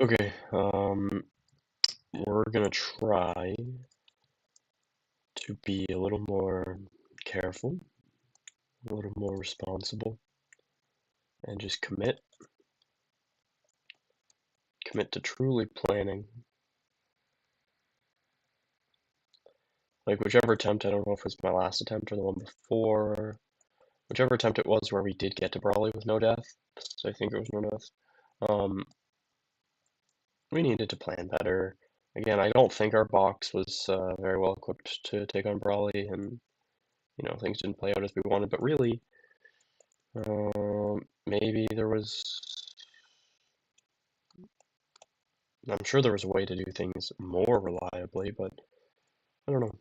Okay, we're gonna try to be a little more careful, a little more responsible, and just commit to truly planning. Like whichever attempt, I don't know if it was my last attempt or the one before, whichever attempt it was where we did get to Brawley with no death, so I think it was no death. Um, we needed to plan better. Again, I don't think our box was very well equipped to take on Brawley, and things didn't play out as we wanted. But really, maybe there was. I'm sure there was a way to do things more reliably, but I don't know.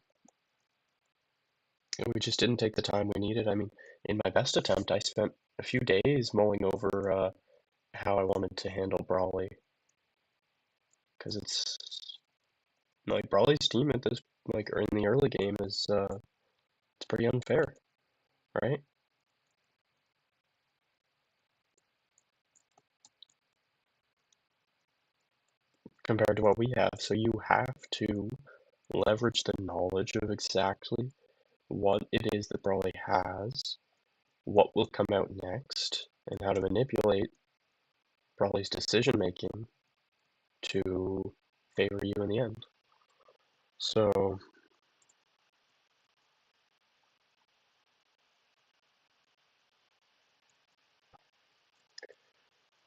We just didn't take the time we needed. I mean, in my best attempt, I spent a few days mulling over how I wanted to handle Brawley, because it's like Brawley's team at this or in the early game is it's pretty unfair, right? Compared to what we have. So you have to leverage the knowledge of exactly what it is that Brawley has, what will come out next, and how to manipulate Brawley's decision making to favor you in the end. So,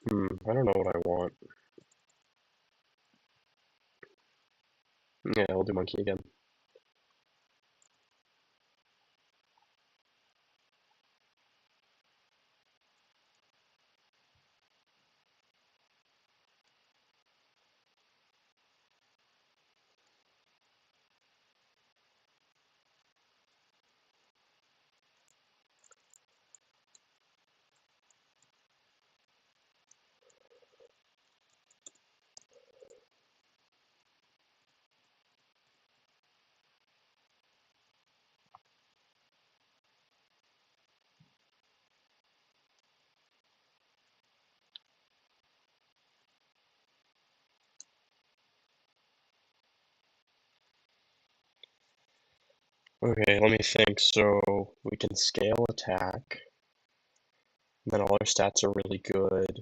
I don't know what I want. Yeah, I'll do monkey again. Okay, let me think. So we can scale attack, and then all our stats are really good,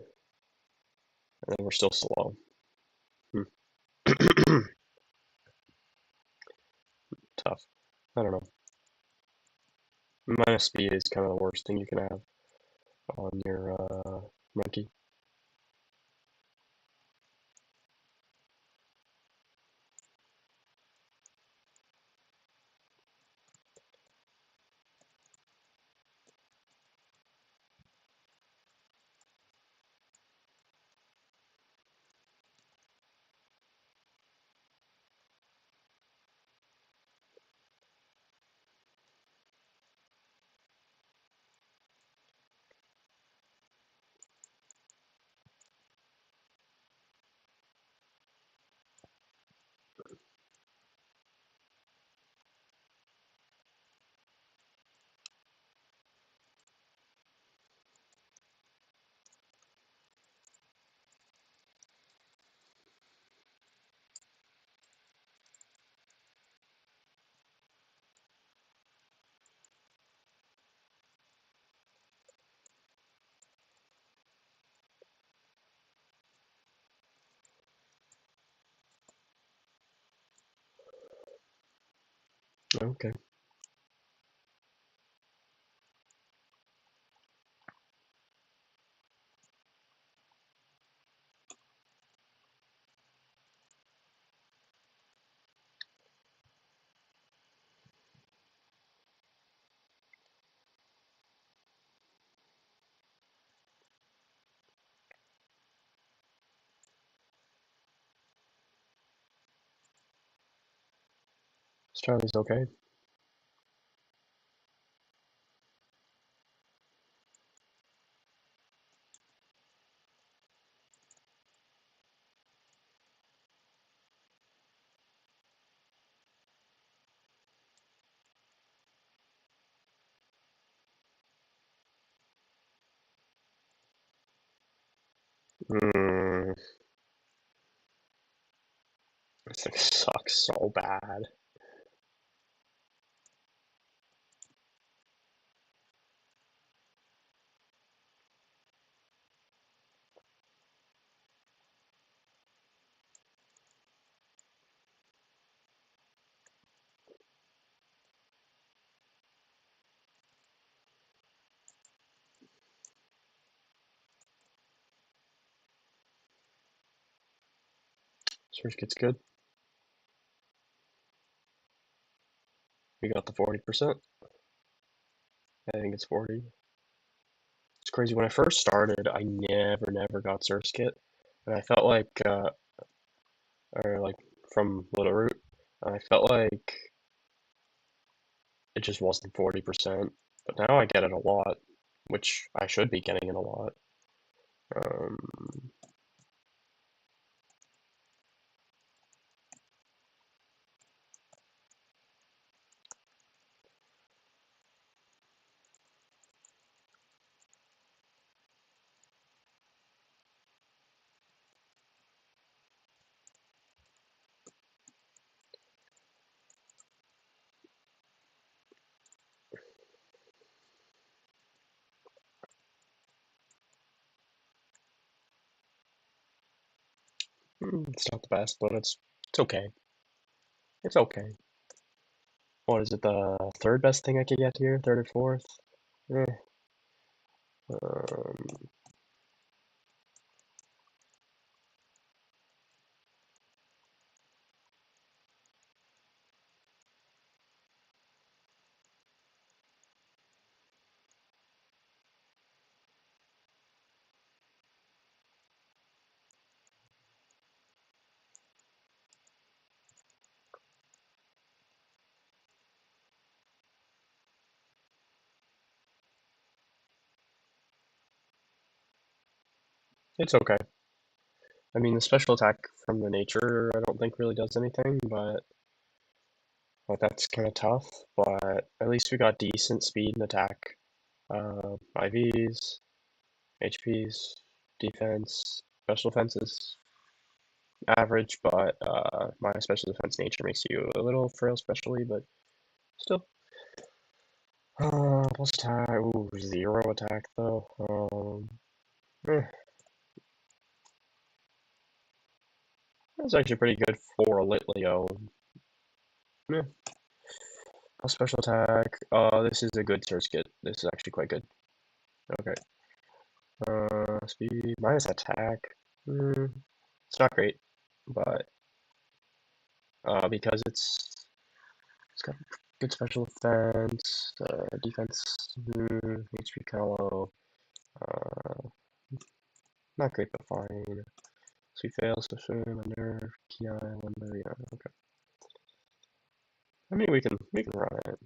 and then we're still slow. Tough. I don't know. Minus speed is kind of the worst thing you can have on your monkey. Okay. Charlie's okay. Hmm. This thing sucks so bad. Search gets good. We got the 40%. I think it's 40. It's crazy. When I first started, I never got Source Kit, and I felt like, or like from Little Root, and I felt like it just wasn't 40%. But now I get it a lot, which I should be getting it a lot. Um, it's not the best, but it's okay. It's okay. What is it? The third best thing I could get here? Third or fourth? Eh. Um, it's okay. I mean, the special attack from the nature, I don't think really does anything, but like that's kind of tough. But at least we got decent speed and attack. IVs, HPs, defense, special defense is average, but my special defense nature makes you a little frail, specially, but still. Plus attack. Ooh, zero attack though. Eh, that's actually pretty good for a Litleo. Eh, plus special attack. This is a good Surge Kit. This is actually quite good. Okay. Speed minus attack. It's not great, but because it's got good special defense, defense, HP kind of low. Uh, Not great, but fine. Sweet fails, so swim, a nerve, ki, one yeah, okay. I mean, we can run it.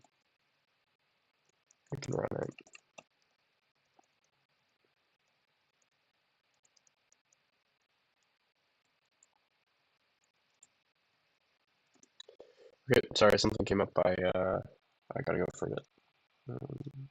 We can run it. Okay, sorry, something came up. I gotta go for a bit. Um,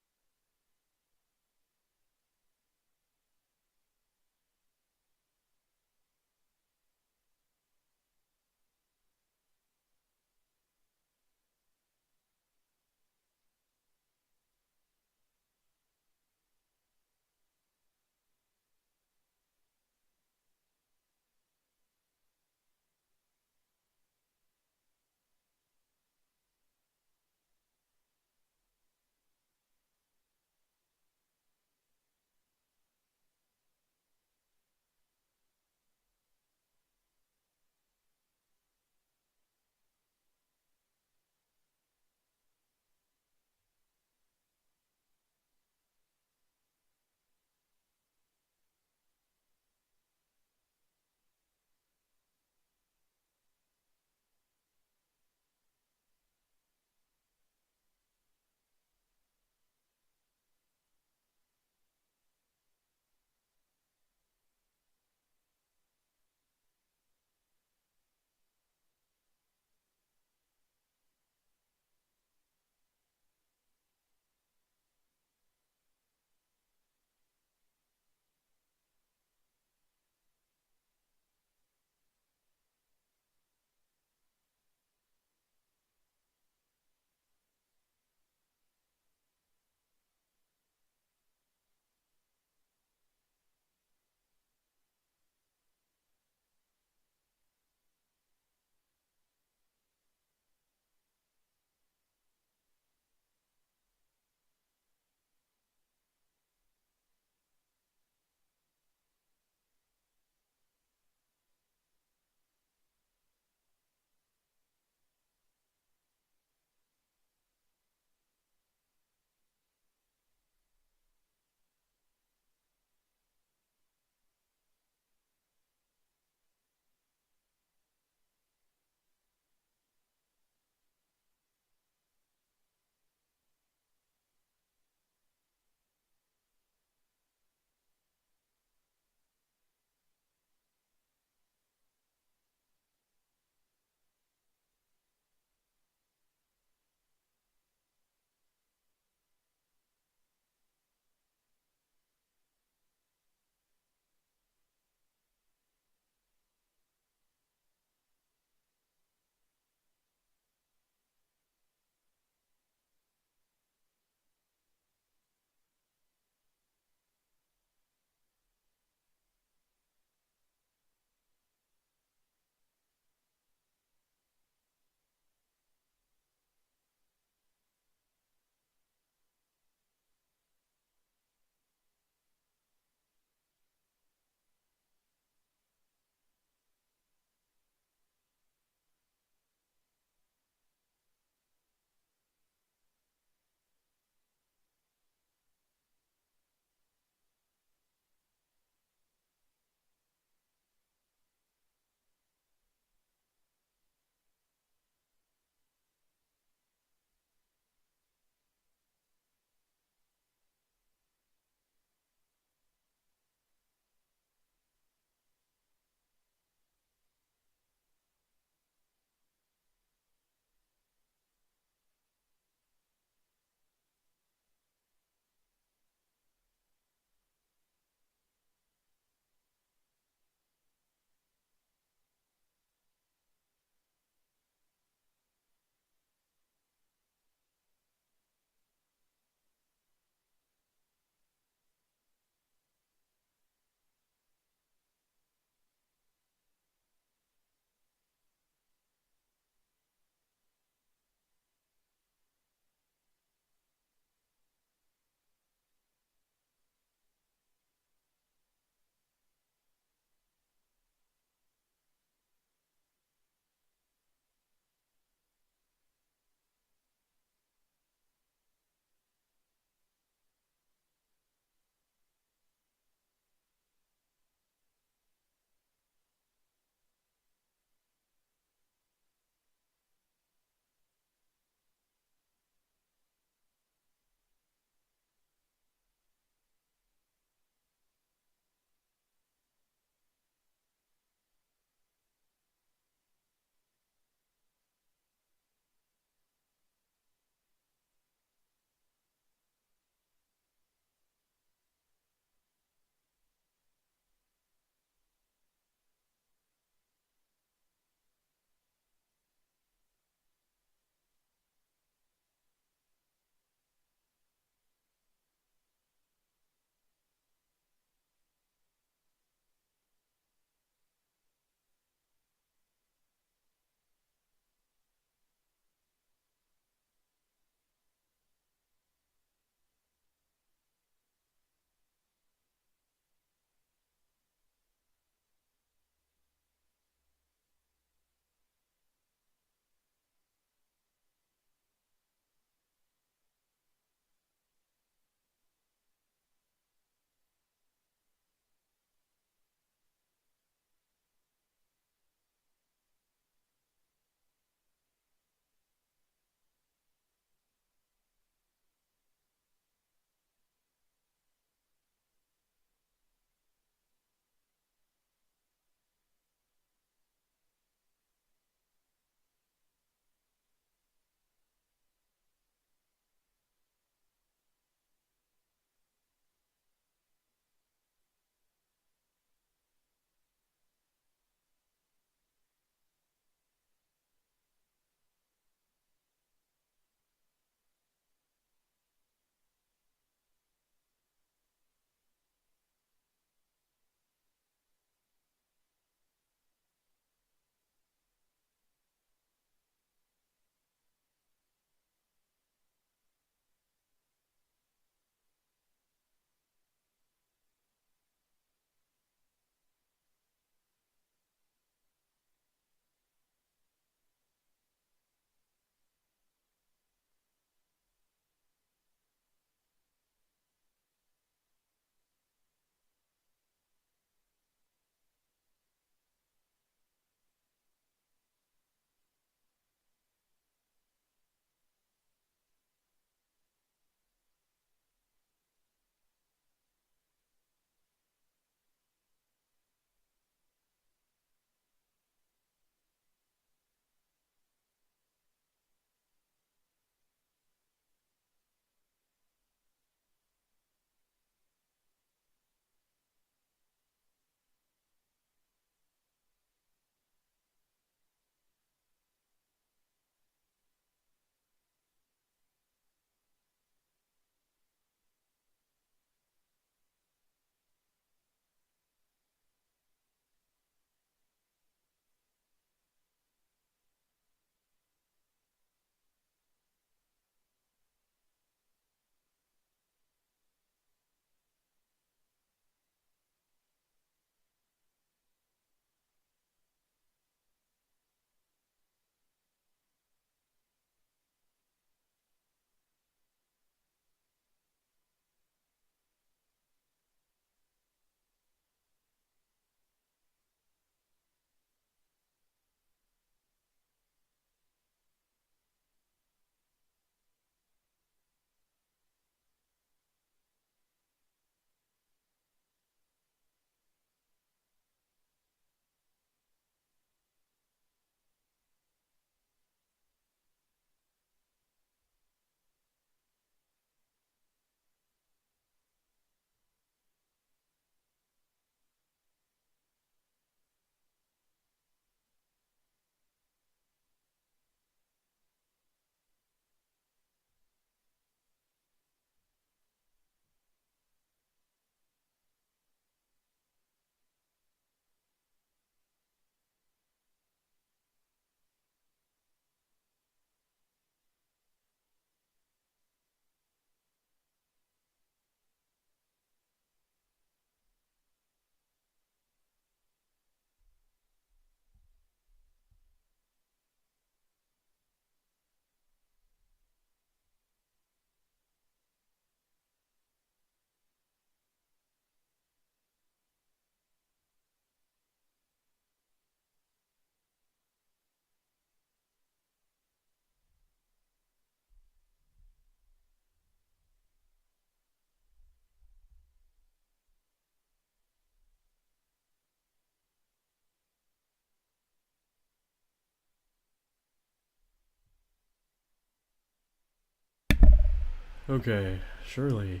Okay, surely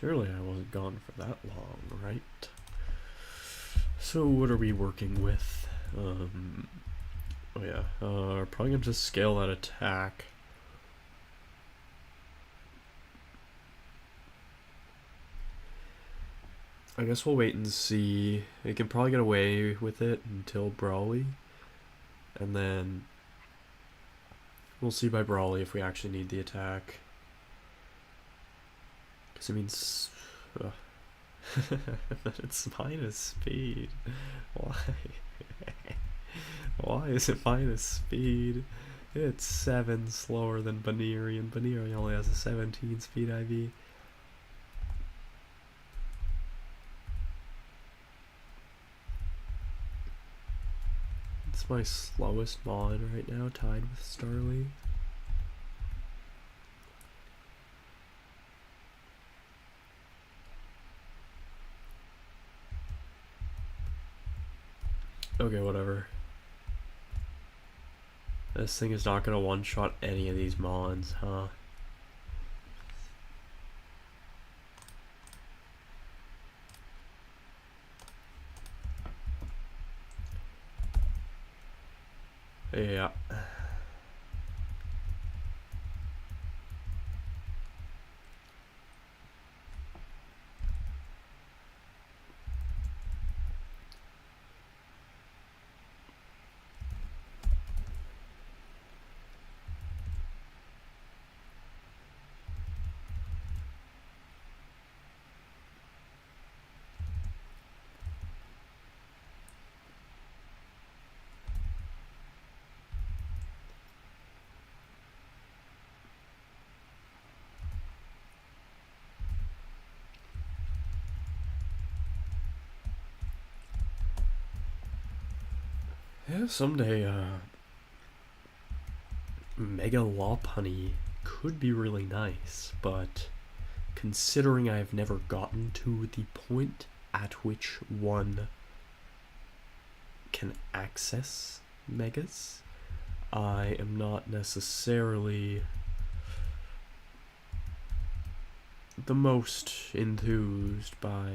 I wasn't gone for that long, right? So what are we working with? Oh yeah, probably gonna just scale that attack. I guess we'll wait and see. We can probably get away with it until Brawly, and then we'll see by Brawly if we actually need the attack. Because it means that it's minus speed. Why? Why is it minus speed? It's 7 slower than Baneri, and Baneri only has a 17 speed IV. It's my slowest Mon right now, tied with Starly. Okay, whatever. This thing is not gonna one-shot any of these Mons, huh? Yeah. Yeah, someday, Mega Lopunny could be really nice, but considering I've never gotten to the point at which one can access Megas, I am not necessarily the most enthused by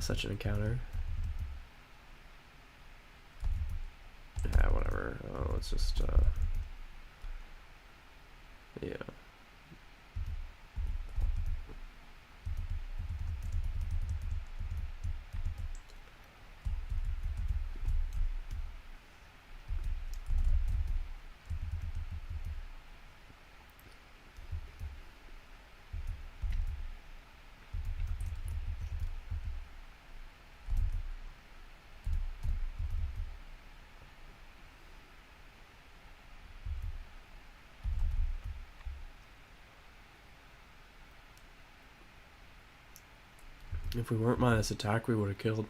such an encounter. Yeah, whatever. Let's just, yeah. If we weren't minus attack, we would have killed.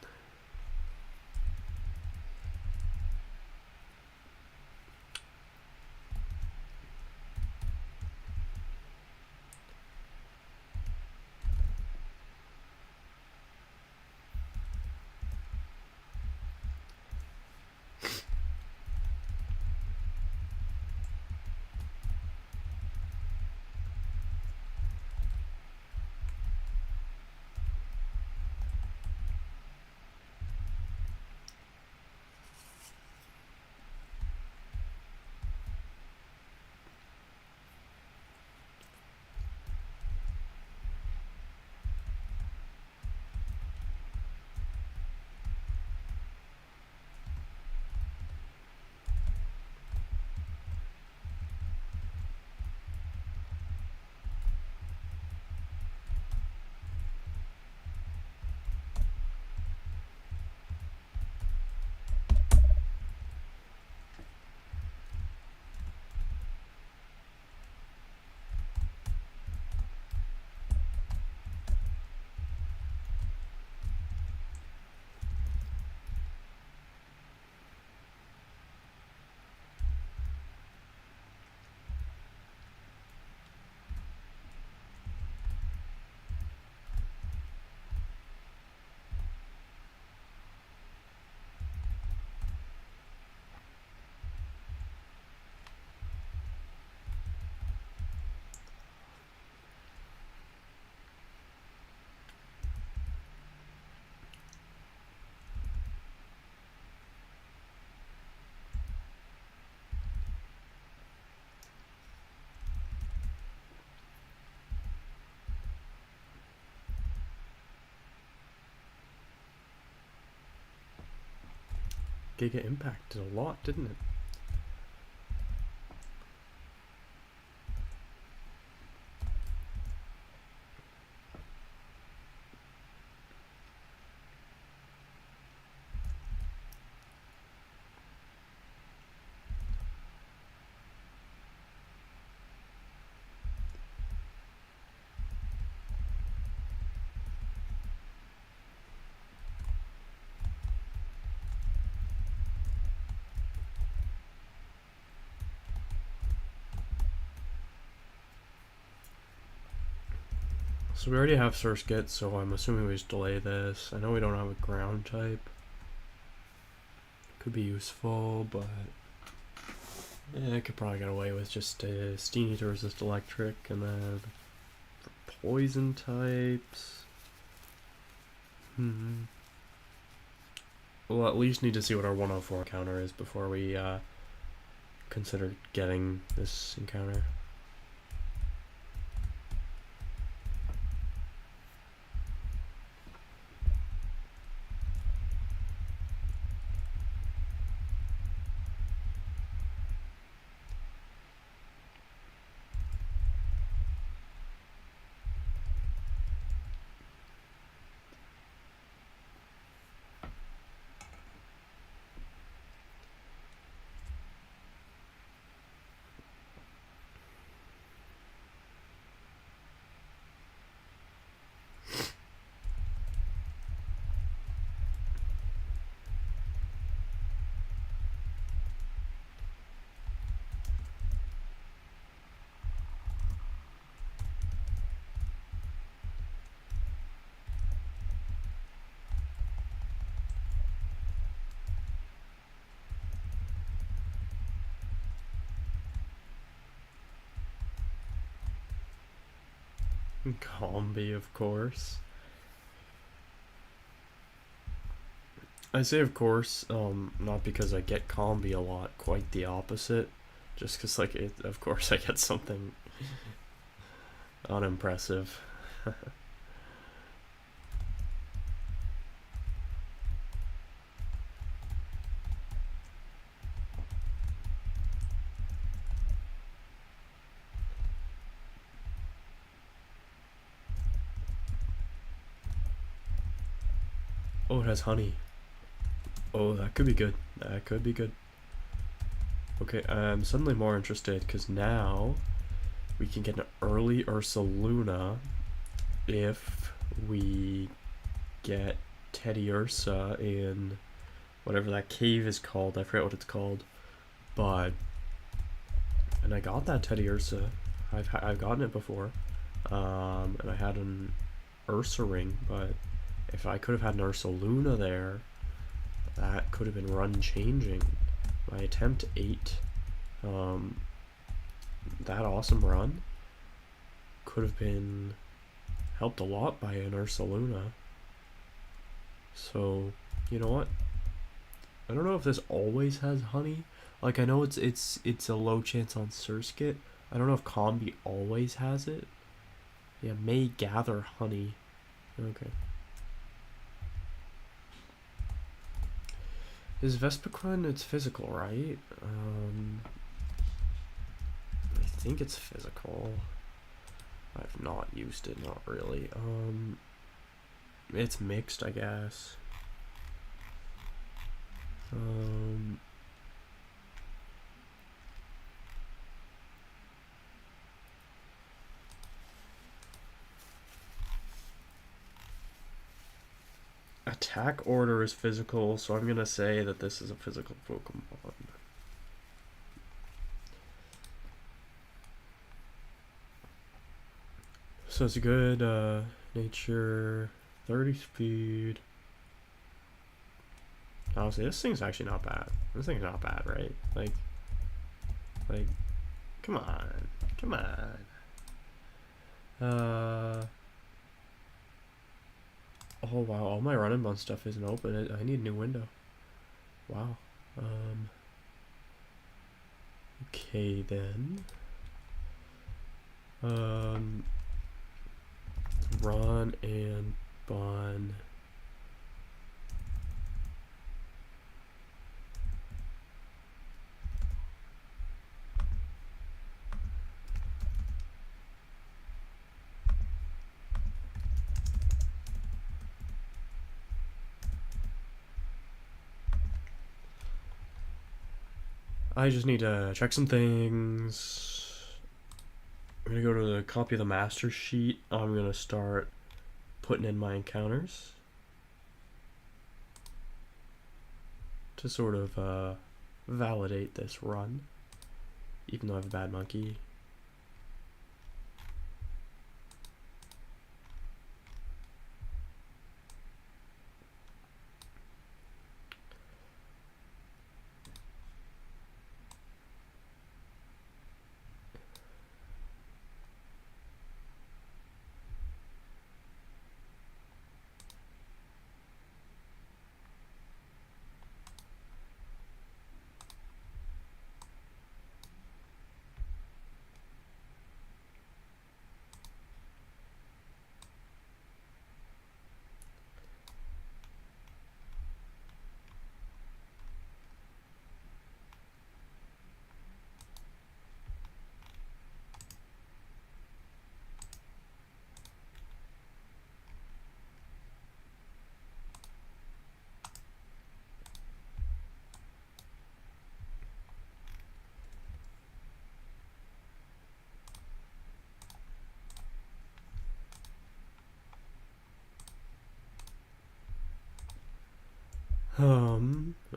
Giga impacted a lot, didn't it? So we already have Surskit, so I'm assuming we just delay this. I know we don't have a ground type. Could be useful, but yeah, I could probably get away with just a Steenie to resist electric, and then for poison types. We'll at least need to see what our 104 counter is before we consider getting this encounter. Combi, of course. I say of course, not because I get combi a lot, quite the opposite. Just because, like, of course I get something unimpressive. Oh, it has honey. Oh, that could be good. That could be good. Okay, I'm suddenly more interested because now we can get an early Ursaluna if we get Teddiursa in whatever that cave is called. I forget what it's called, but and I got that Teddiursa. I've gotten it before, and I had an Ursaring, but if I could have had an Ursaluna there, that could have been run changing. My attempt 8, that awesome run could have been helped a lot by an Ursaluna. So, you know what? I don't know if this always has honey. Like, I know it's a low chance on Surskit. I don't know if Combi always has it. Yeah, may gather honey. Okay. Is Vespiquen, it's physical, right? I think it's physical. I've not used it, not really. It's mixed, I guess. Attack order is physical, so I'm gonna say that this is a physical Pokemon. So it's a good nature, 30 speed. Honestly, this thing's actually not bad. This thing's not bad, right? Like, come on, come on. Oh wow, all my Run and Bun stuff isn't open. I need a new window. Wow. Okay then. Run and Bun. I just need to check some things. I'm gonna go to the copy of the master sheet. I'm gonna start putting in my encounters to sort of validate this run, even though I have a bad monkey.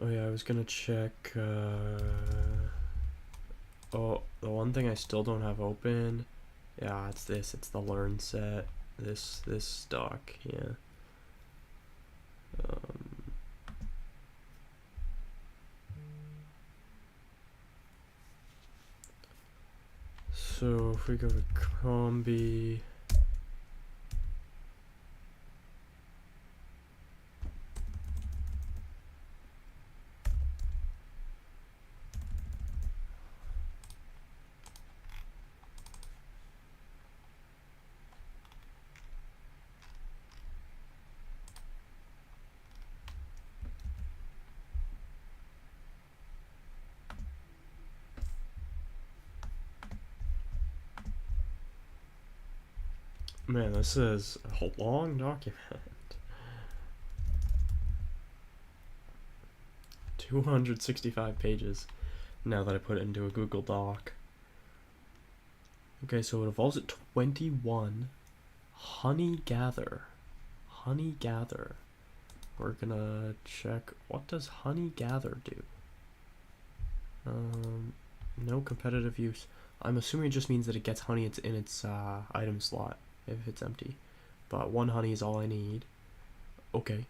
Oh yeah, I was gonna check, oh, the one thing I still don't have open, yeah, it's it's the learn set, this doc, yeah. So if we go to combi, man, this is a long document. 265 pages now that I put it into a Google Doc. Okay, so it evolves at 21. Honey gather. Honey gather. We're gonna check, what does honey gather do? No competitive use. I'm assuming it just means that it gets honey in its item slot if it's empty. But 1 honey is all I need. Okay.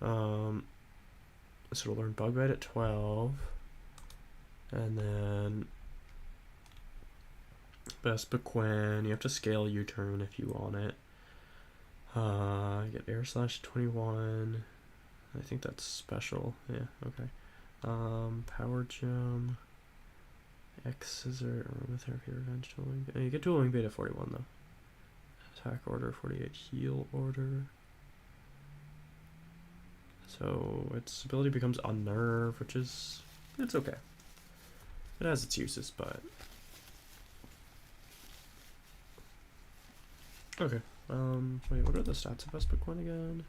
So we'll learn bug bite at 12. And then best Bequin. You have to scale U-turn if you want it. Get air slash 21. I think that's special. Yeah, okay. Power gem. X scissor, aromatherapy, revenge dueling. You get dueling beta 41 though. Attack order 48, heal order. So its ability becomes unnerve, which is, it's okay. It has its uses, but okay. Wait, what are the stats of Vespiquen again?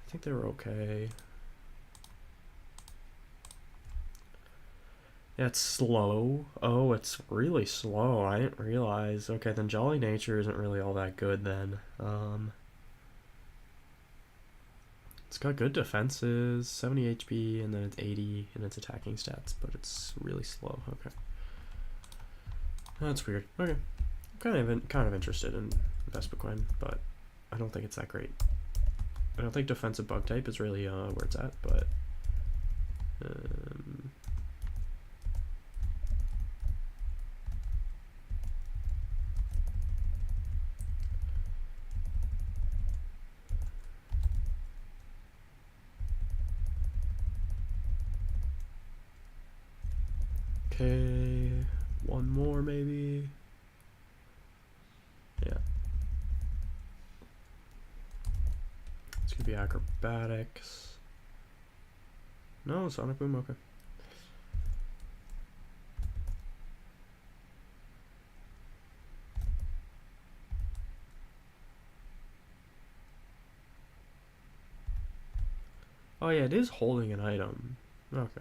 I think they were okay. Yeah, it's slow. Oh, it's really slow. I didn't realize. Okay, then Jolly Nature isn't really all that good then. It's got good defenses, 70 HP, and then it's 80 in its attacking stats, but it's really slow. Okay. That's weird. Okay. I'm kind of interested in Vespiquen, but I don't think it's that great. I don't think defensive bug type is really where it's at, but okay, one more maybe. Yeah. It's gonna be acrobatics. No, Sonic Boom, okay. Oh yeah, it is holding an item. Okay.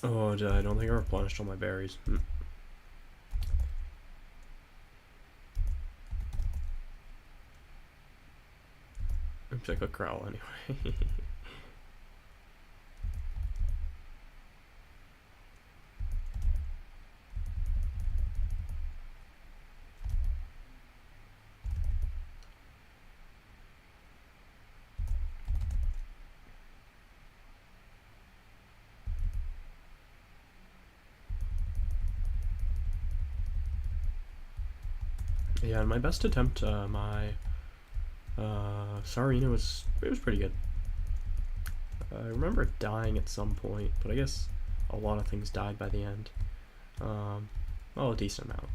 Oh, I don't think I replenished all my berries. Oops, I could growl anyway. Yeah, in my best attempt, my Sarina was pretty good. I remember it dying at some point, but I guess a lot of things died by the end. Well, a decent amount.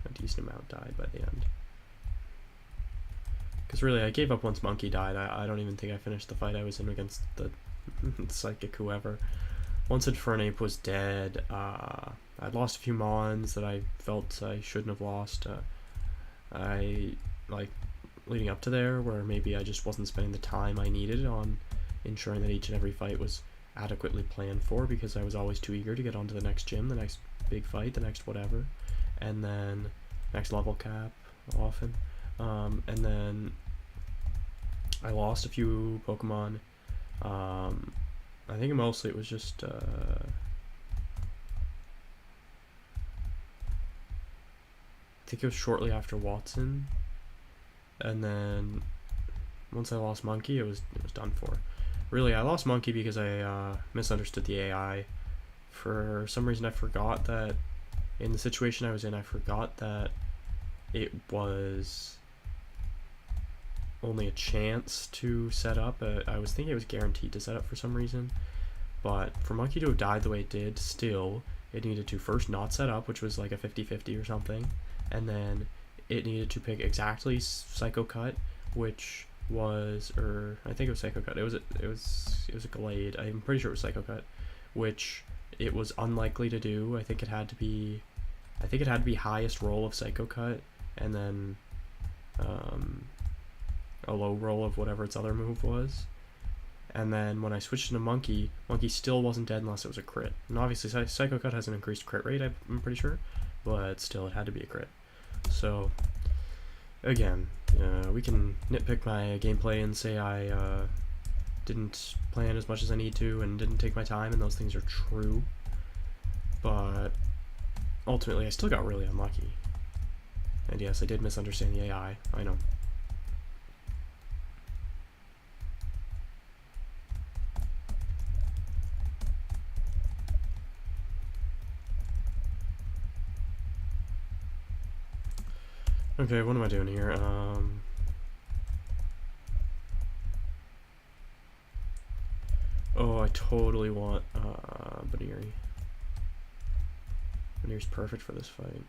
A decent amount died by the end. Because really, I gave up once Monkey died. I don't even think I finished the fight I was in against the Psychic whoever. Once Infernape was dead, I'd lost a few Mons that I felt I shouldn't have lost. I, like, leading up to there, where maybe I just wasn't spending the time I needed on ensuring that each and every fight was adequately planned for, because I was always too eager to get on to the next gym, the next big fight, the next whatever, and then next level cap often. And then I lost a few Pokemon. I think mostly it was just I think it was shortly after Watson, and then once I lost Monkey, it was done for. Really, I lost Monkey because I misunderstood the AI. For some reason, I forgot that in the situation I was in, I forgot that it was only a chance to set up. I was thinking it was guaranteed to set up for some reason, but for Monkey to have died the way it did, still, it needed to first not set up, which was like a 50-50 or something, and then it needed to pick exactly Psycho Cut, which was, or I think it was Psycho Cut. It was a Glade. I'm pretty sure it was Psycho Cut, which it was unlikely to do. I think it had to be highest roll of Psycho Cut, and then a low roll of whatever its other move was. And then when I switched into Monkey, Monkey still wasn't dead unless it was a crit. And obviously Psycho Cut has an increased crit rate, I'm pretty sure, but still it had to be a crit. So again, we can nitpick my gameplay and say I didn't plan as much as I need to and didn't take my time, and those things are true. But ultimately, I still got really unlucky. And yes, I did misunderstand the AI. I know. Okay, what am I doing here? Oh, I totally want Baneri. Baneri's perfect for this fight.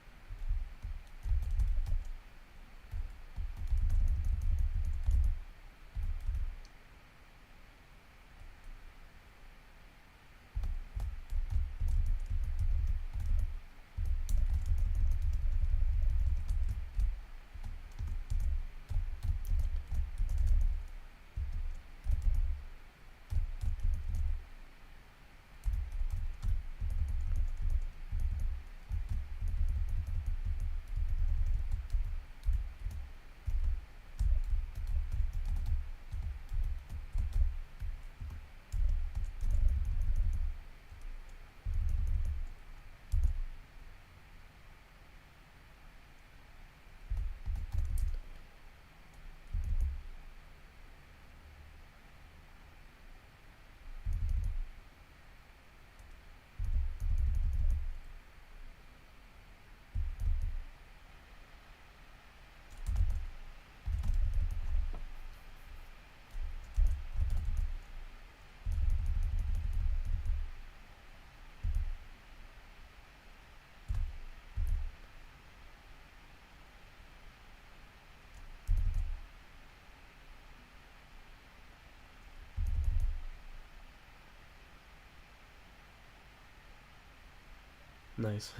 Nice.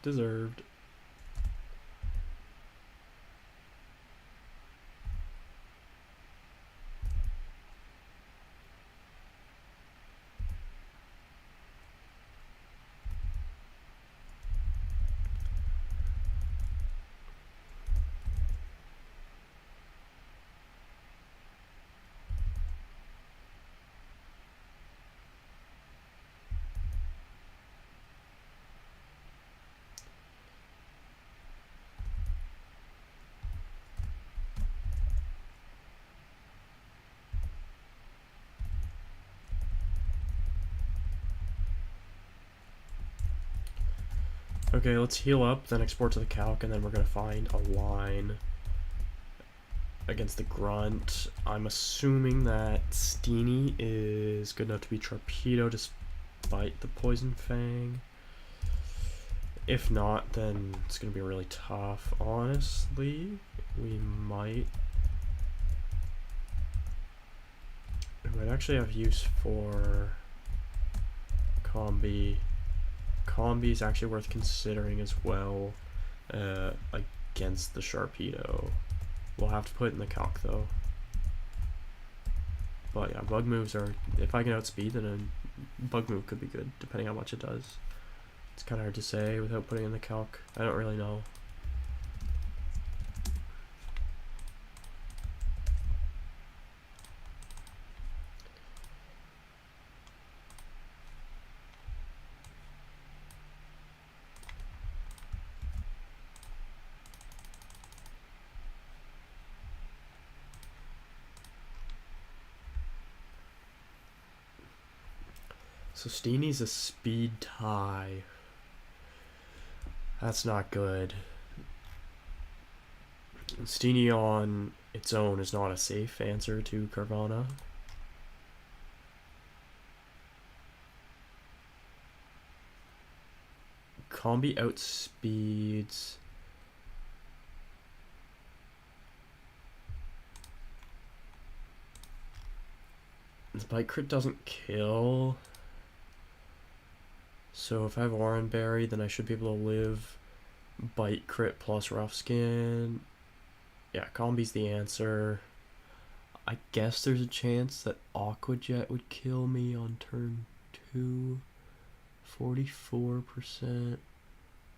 Deserved. Okay, let's heal up, then export to the calc, and then we're gonna find a line against the grunt. I'm assuming that Steenie is good enough to be Torpedo despite the Poison Fang. If not, then it's gonna be really tough. Honestly, we might actually have use for Combi. Combi is actually worth considering as well against the Sharpedo. We'll have to put it in the calc though. But yeah, bug moves are, if I can outspeed, then a bug move could be good, depending on how much it does. It's kind of hard to say without putting in the calc. I don't really know. So Steenie's a speed tie. That's not good. Steenie on its own is not a safe answer to Carvana. Combi outspeeds. The bite crit doesn't kill. So if I have Oran Berry, then I should be able to live bite crit plus rough skin. Yeah, Combi's the answer. I guess there's a chance that Aqua Jet would kill me on turn 2. 44%.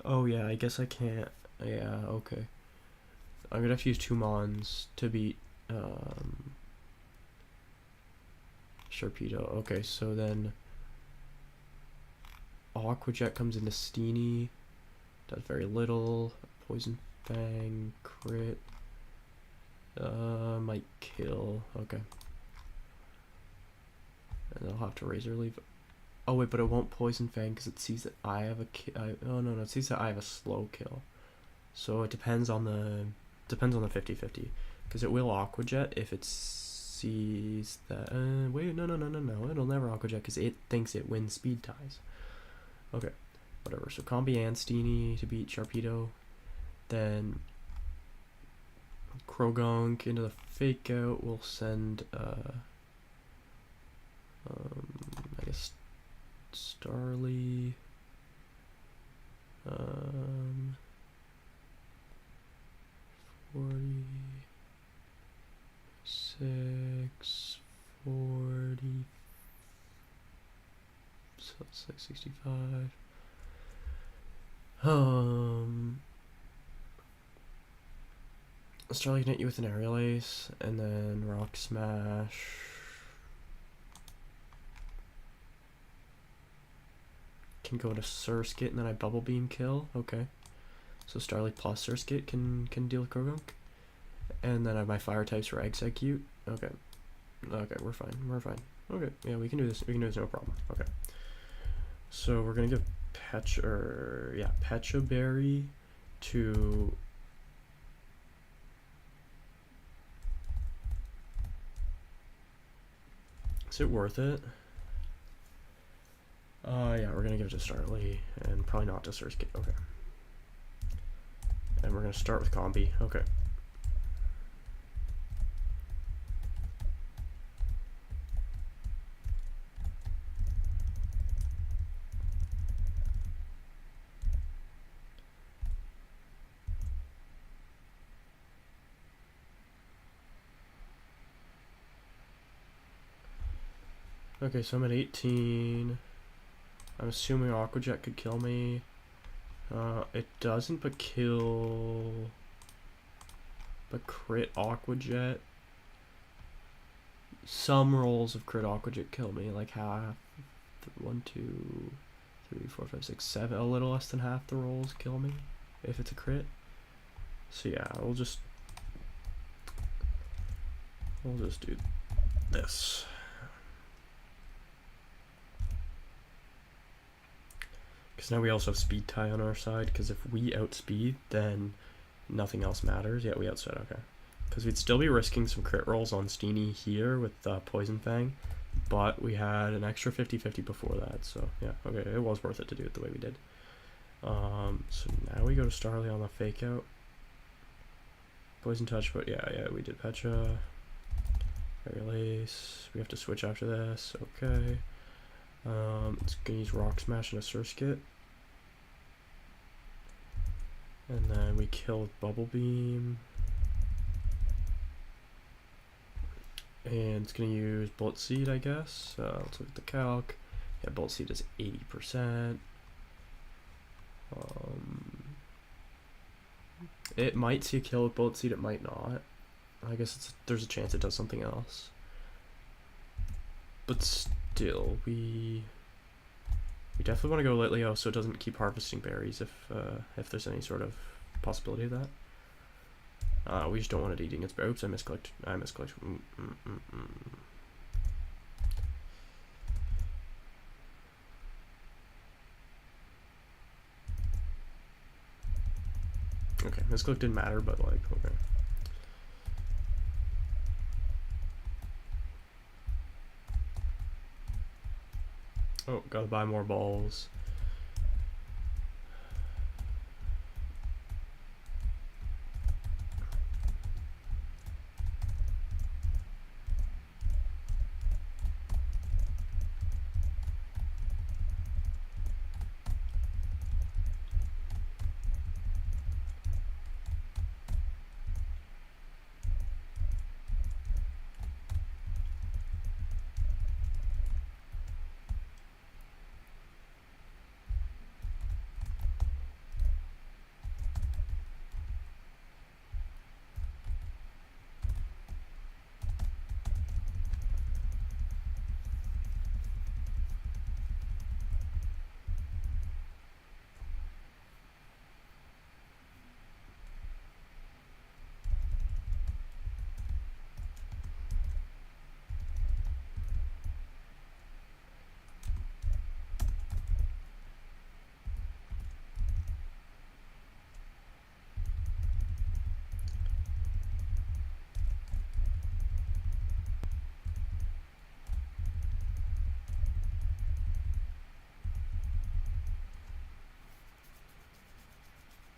Oh yeah, I guess I can't. Yeah, okay. I'm gonna have to use 2 Mons to beat Sharpedo. Okay, so then Aqua Jet comes into Steenie. Does very little. Poison Fang, crit. Might kill. Okay. And I'll have to Razor Leaf. Oh wait, but it won't Poison Fang because it sees that I have a oh no, it sees that I have a slow kill. So it depends on the 50-50 because it will Aqua Jet if it sees that. Wait, no, it'll never Aqua Jet because it thinks it wins speed ties. Okay, whatever. So Combi and Steenie to beat Sharpedo, then Krogunk into the fake out. We'll send I guess Starly. 46, 40. So it's like 65. Starly can hit you with an Aerial Ace, and then Rock Smash. Can go to Surskit, and then I Bubble Beam kill. Okay. So Starly plus Surskit can deal with Krogunk. And then I have my fire types for Execute. Okay. Okay, we're fine. Okay, yeah, we can do this. We can do this, no problem. Okay. So we're gonna give Pecha Berry to Is it worth it? Yeah, we're gonna give it to Starly and probably not to Surskit. Okay. And we're gonna start with Combi. Okay. Okay, so I'm at 18. I'm assuming Aqua Jet could kill me. It doesn't, but crit Aqua Jet. Some rolls of crit Aqua Jet kill me, like half. 1, 2, 3, 4, 5, 6, 7. A little less than half the rolls kill me if it's a crit. So yeah, we'll just do this. Because now we also have speed tie on our side, because if we outspeed, then nothing else matters. Yeah, we outside, okay. Because we'd still be risking some crit rolls on Steenie here with Poison Fang, but we had an extra 50-50 before that, so yeah, okay, it was worth it to do it the way we did. So now we go to Starly on the fake out. Poison Touch, but yeah, we did Pecha. Fairy Lace. We have to switch after this, okay. It's gonna use Rock Smash and a Surskit. And then we killed Bubble Beam. And it's gonna use Bullet Seed, I guess. Let's look at the calc. Yeah, Bullet Seed is 80%. It might see a kill with Bullet Seed, it might not. I guess there's a chance it does something else. But still, we definitely want to go Litleo so it doesn't keep harvesting berries if there's any sort of possibility of that. We just don't want it eating its berries. Oops, I misclicked. Okay, misclick didn't matter, but like, okay. Oh, gotta buy more balls.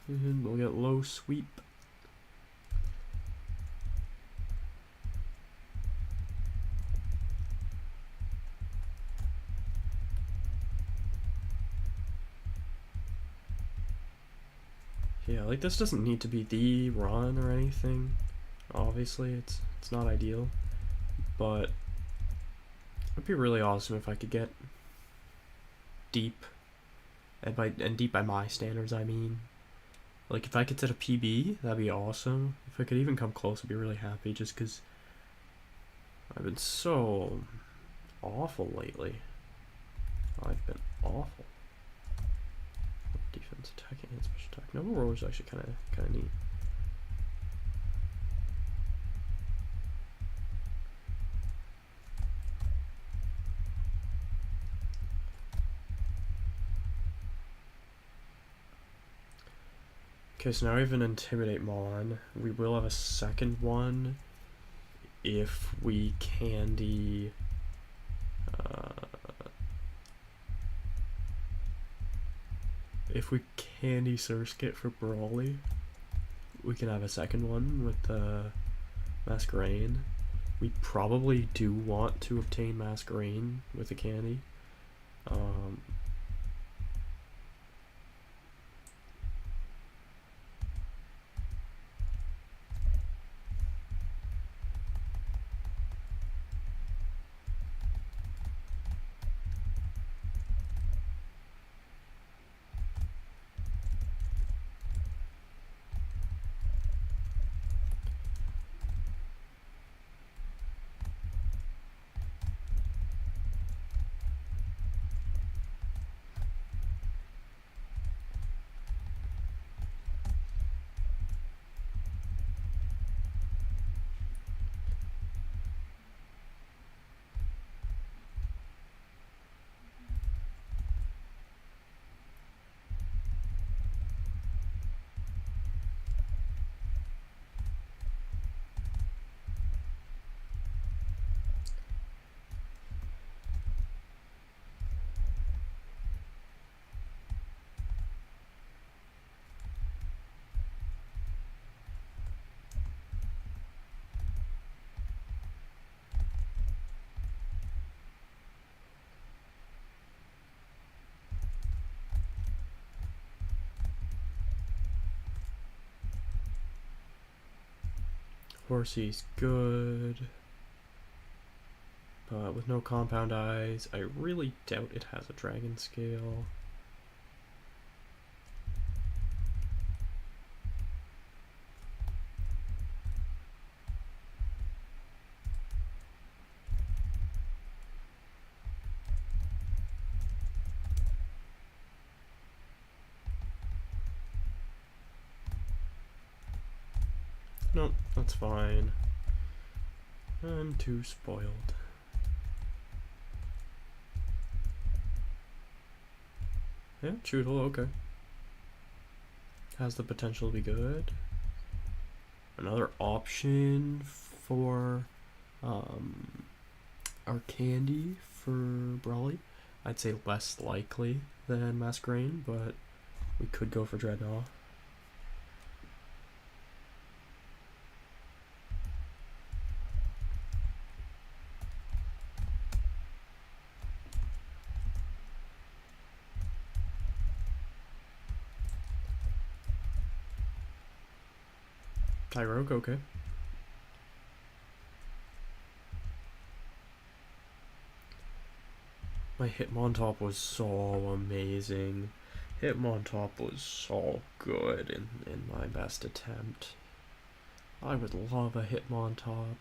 And we'll get low sweep. Yeah, like this doesn't need to be the run or anything. Obviously, it's not ideal, but it'd be really awesome if I could get deep, and deep by my standards, I mean. Like, if I could set a PB, that'd be awesome. If I could even come close, I'd be really happy, just because I've been so awful lately. I've been awful. Defense, attacking, and special attack. Nova Roar is actually kind of neat. Okay, so now we have an Intimidate Mon. We will have a second one if we candy Surskit for Brawly. We can have a second one with Masquerain. We probably do want to obtain Masquerain with the candy. Corsi's good. But with no compound eyes, I really doubt it has a dragon scale. Nope, that's fine. I'm too spoiled. Yeah, Choodle, okay. Has the potential to be good. Another option for our candy for Brawly. I'd say less likely than Masquerain, but we could go for Dreadnought. Tyrogue, okay. My Hitmontop was so amazing. Hitmontop was so good in my best attempt. I would love a Hitmontop.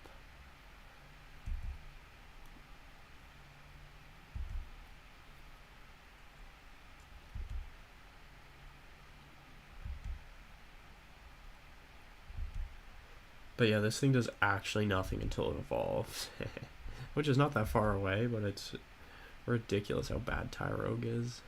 But yeah, this thing does actually nothing until it evolves. Which is not that far away, but it's ridiculous how bad Tyrogue is.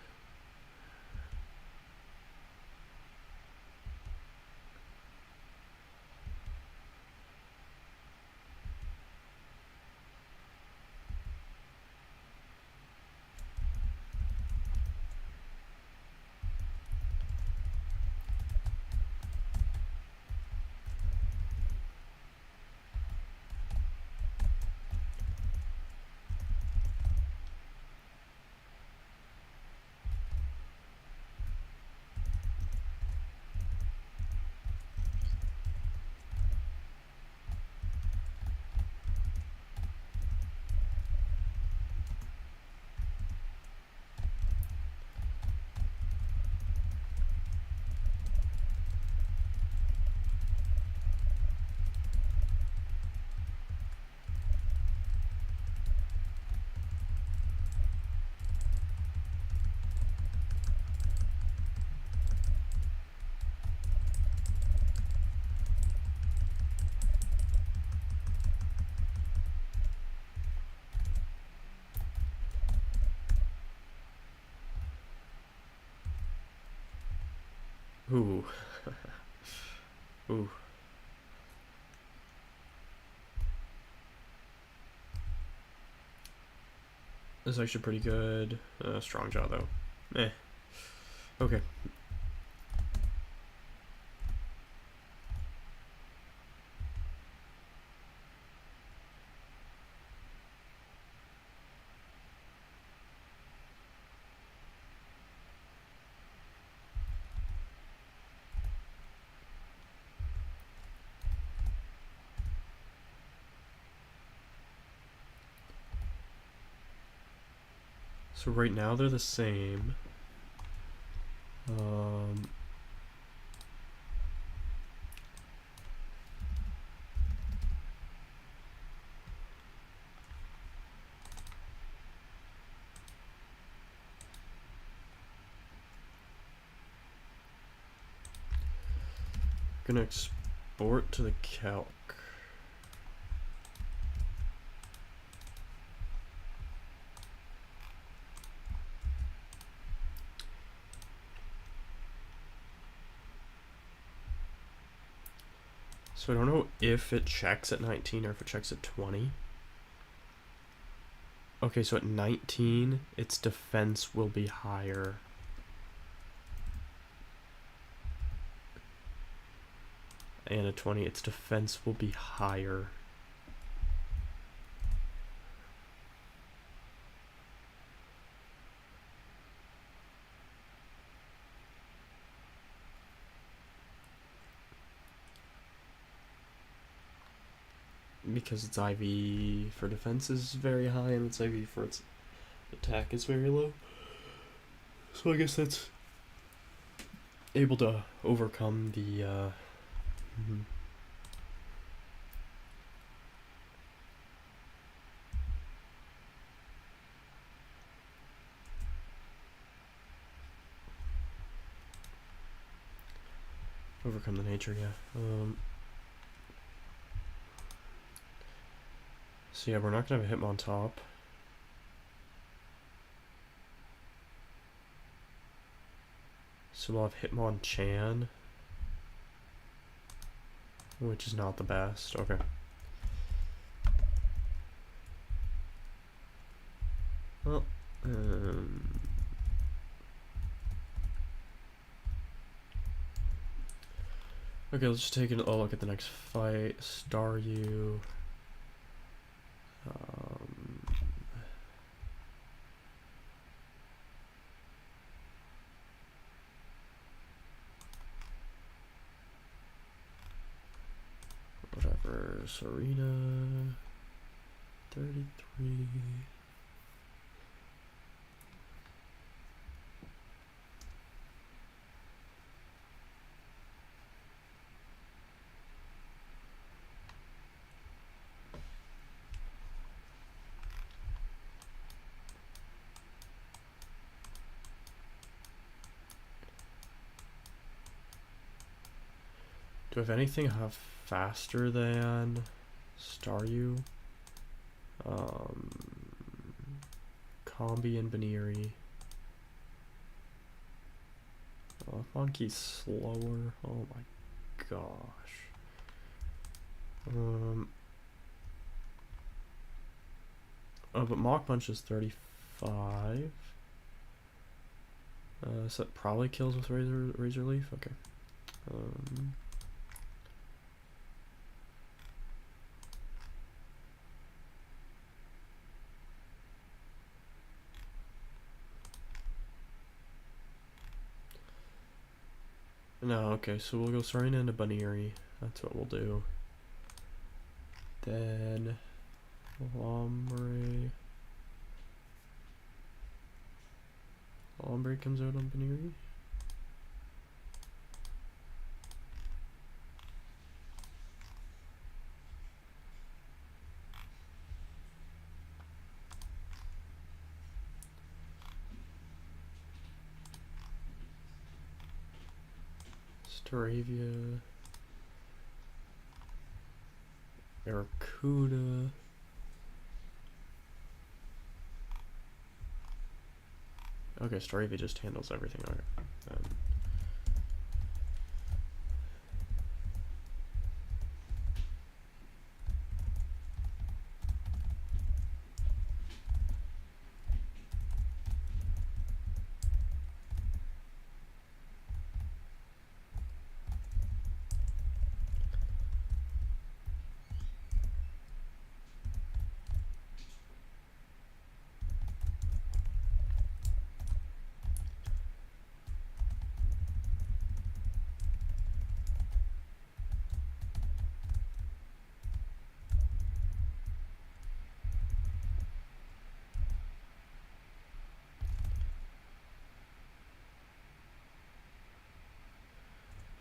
Ooh. Ooh. This is actually pretty good. Strong Jaw, though. Eh. Okay. So right now they're the same. Gonna export to the calc. So I don't know if it checks at 19 or if it checks at 20. Okay, so at 19, its defense will be higher. And at 20, its defense will be higher. because its IV for defense is very high and its IV for its attack is very low. So I guess that's able to overcome the overcome the nature, yeah. So yeah, we're not gonna have a Hitmontop. So we'll have Hitmonchan, which is not the best. Okay. Well, okay, let's just take a look at the next fight. Staryu. Whatever. Serena. 33. Do I have anything I have faster than Staryu? Combi and Baneri. Monkey's slower. Oh my gosh. Oh, but Mach Punch is 35. So that probably kills with Razor Leaf. Okay. No, okay, so we'll go Serena into Baneri. That's what we'll do. Then Lombre. Lombre comes out on Baneri. Staravia. Barracuda. Okay, Staravia just handles everything. Okay.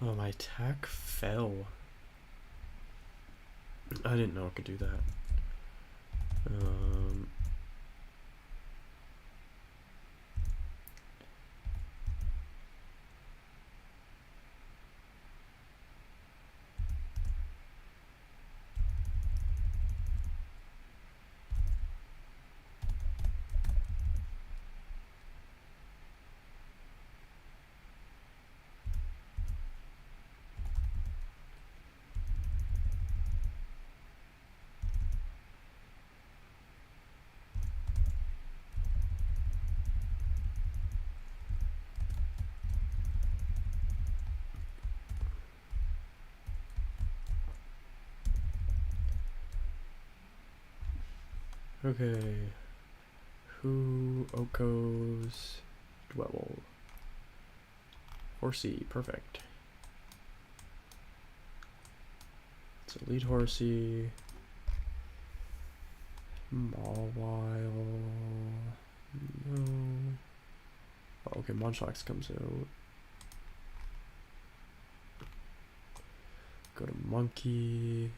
Oh, my attack fell. I didn't know it could do that. Okay. Who Oko's Dwebble. Horsey, perfect. It's a lead Horsey. Mawile. No. Oh, okay, Munchlax comes out. Go to Monkey.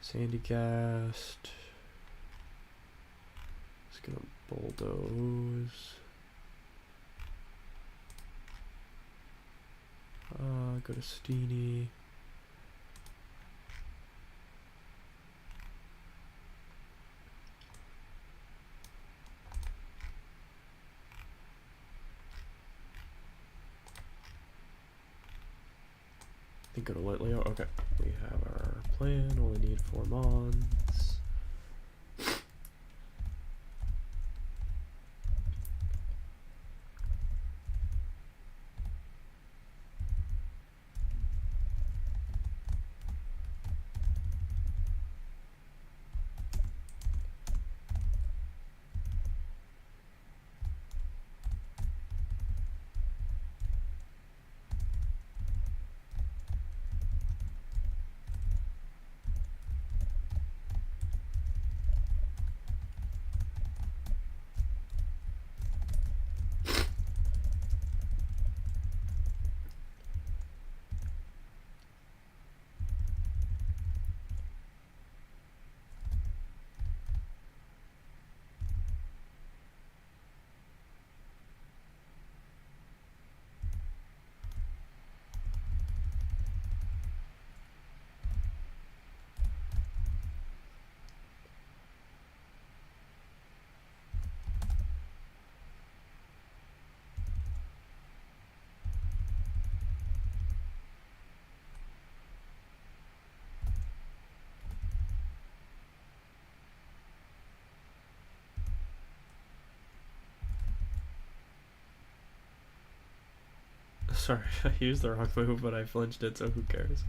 Sandygast. It's gonna bulldoze. Go to Steenie. I think go to Litleo. Okay, we have our plan. Only need 4 mons. Sorry, I used the wrong move, but I flinched it, so who cares?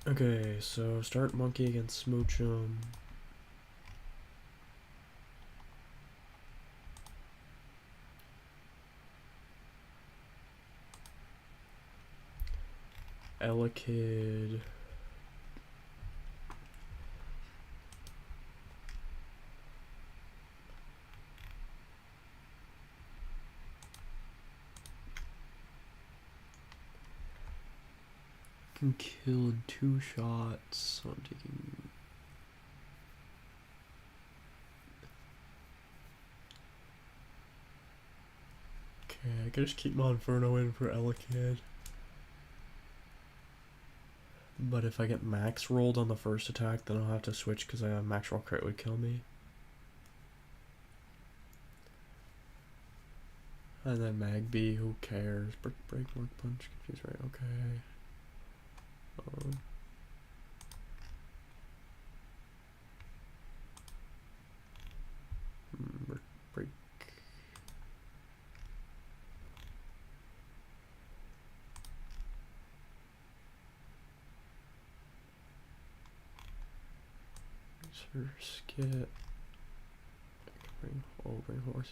Okay, so start Monkey against Smoochum. Elekid. Can kill in 2 shots, so I'm taking... Okay, I can just keep Monferno in for Elekid. But if I get max rolled on the first attack, then I'll have to switch because a max roll crit would kill me. And then Magby, who cares? Break, Mark Punch, confused, right? Okay. Break. Sir Skit. Bring Horsey.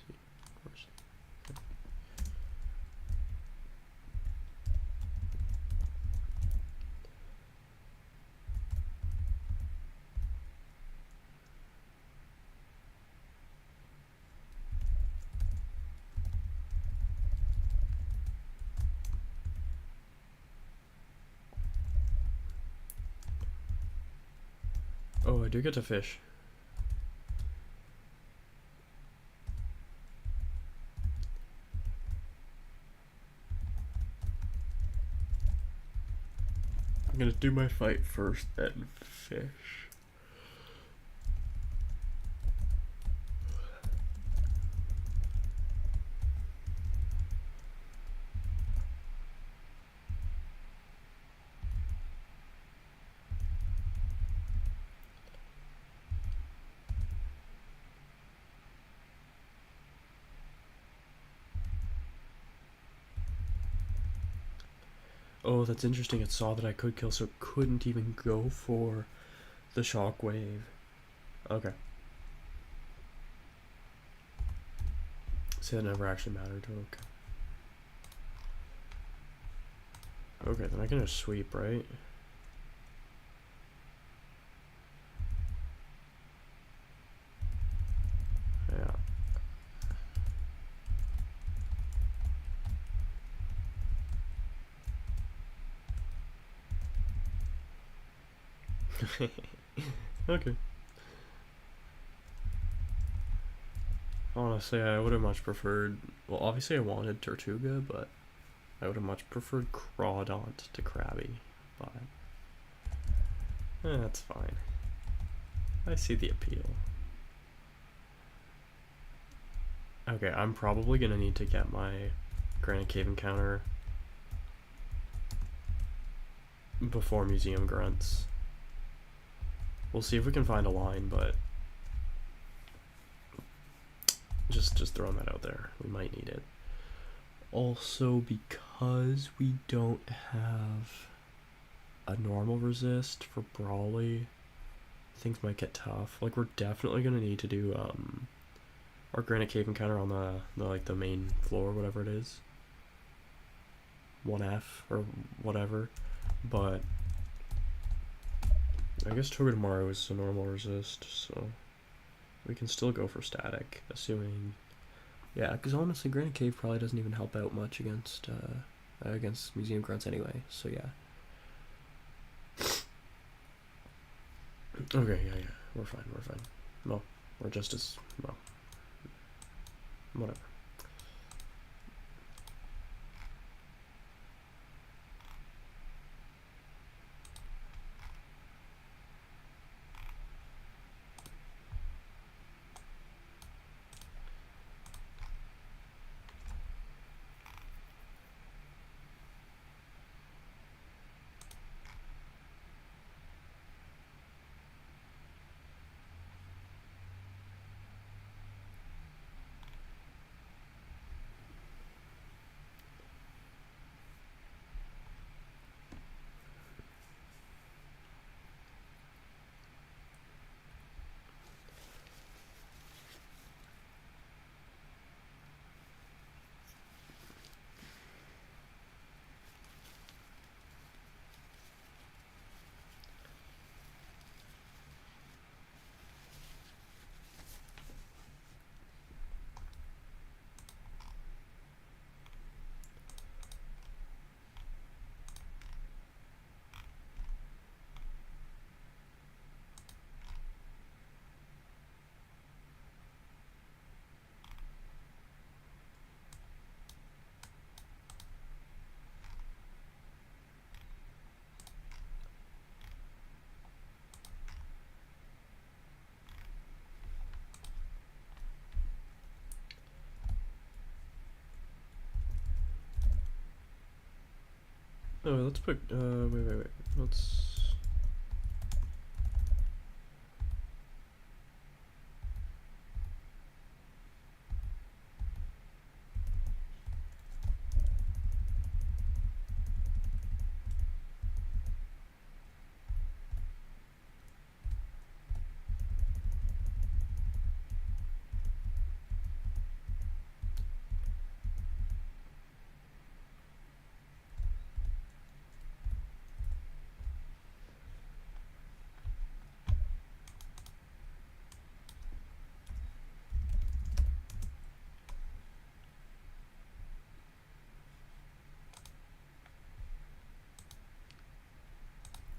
I do get to fish. I'm gonna do my fight first, then fish. Oh, that's interesting. It saw that I could kill, so it couldn't even go for the shockwave. Okay. See, that never actually mattered. Okay. Okay, then I can just sweep, right? Yeah. Okay. Honestly, I would have much preferred. Well, obviously, I wanted Tortuga, but I would have much preferred Crawdont to Krabby. But that's fine. I see the appeal. Okay, I'm probably gonna need to get my Granite Cave encounter before Museum Grunts. We'll see if we can find a line, but just throwing that out there. We might need it. Also, because we don't have a normal resist for Brawly, things might get tough. Like, we're definitely gonna need to do our Granite Cave encounter on the main floor, whatever it is, 1F or whatever. But I guess Togedemaru is a normal resist, so we can still go for static, assuming. Yeah, because honestly, Granite Cave probably doesn't even help out much against Museum Grunts anyway. So yeah. Okay, yeah, we're fine. No, we're just as well. Whatever. Oh, let's put. Wait. Let's.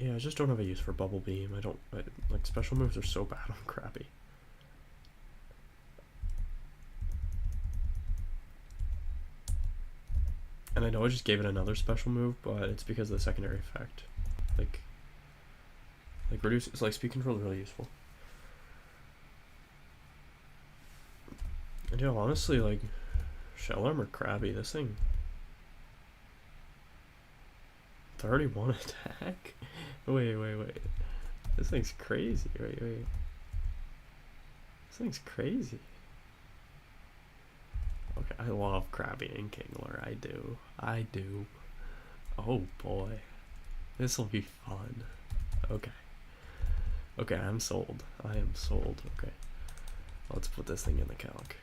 Yeah, I just don't have a use for Bubble Beam. Like, special moves are so bad on Crappy. And I know I just gave it another special move, but it's because of the secondary effect. Like reduce, it's like speed control is really useful. And yeah, honestly, like, Shell Armor Krabby, this thing 31 attack? Wait. This thing's crazy. Wait. This thing's crazy. Okay, I love Krabby and Kingler. I do. Oh boy. This will be fun. Okay, I'm sold. I am sold. Okay. Let's put this thing in the calc.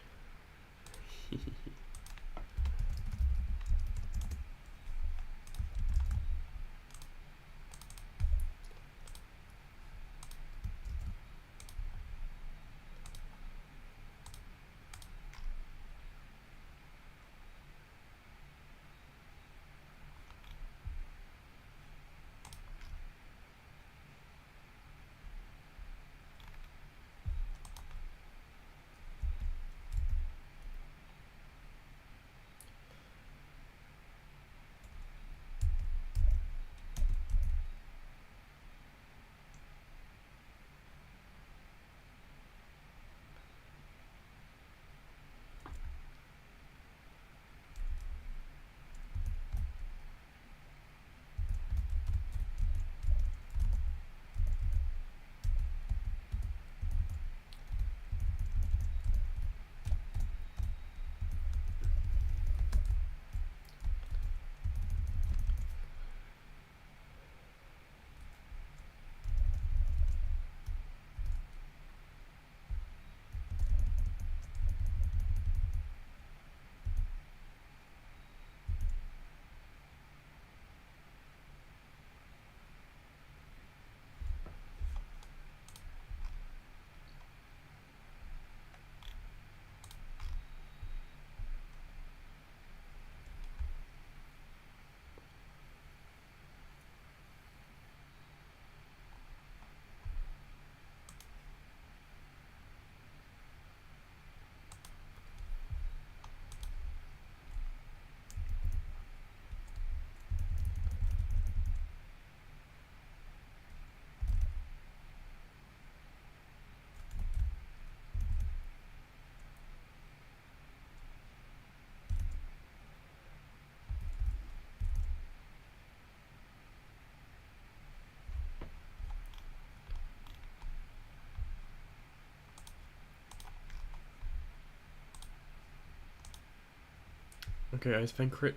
Okay, Ice Pen crit.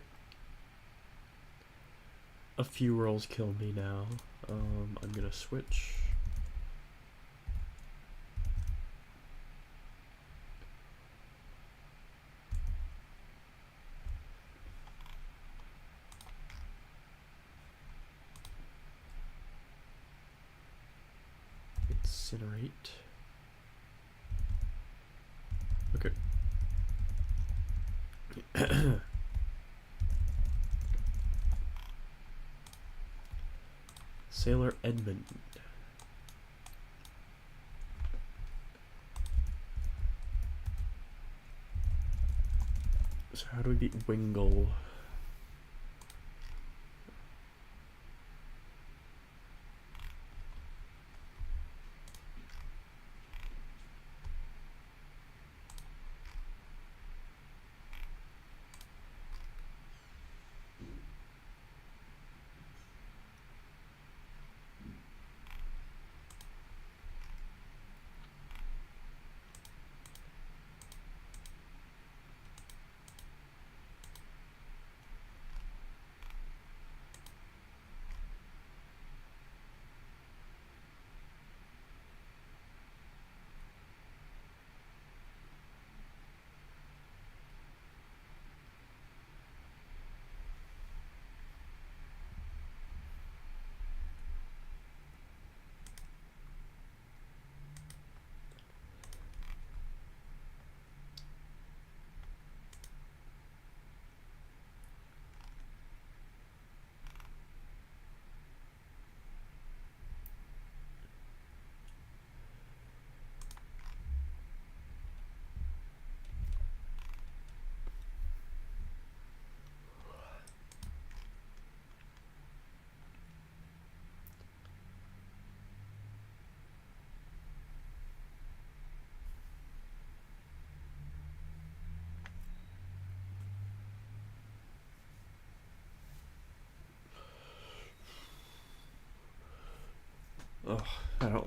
A few rolls kill me now. I'm gonna switch. Incinerate. Okay. Sailor Edmund. So how do we beat Wingle?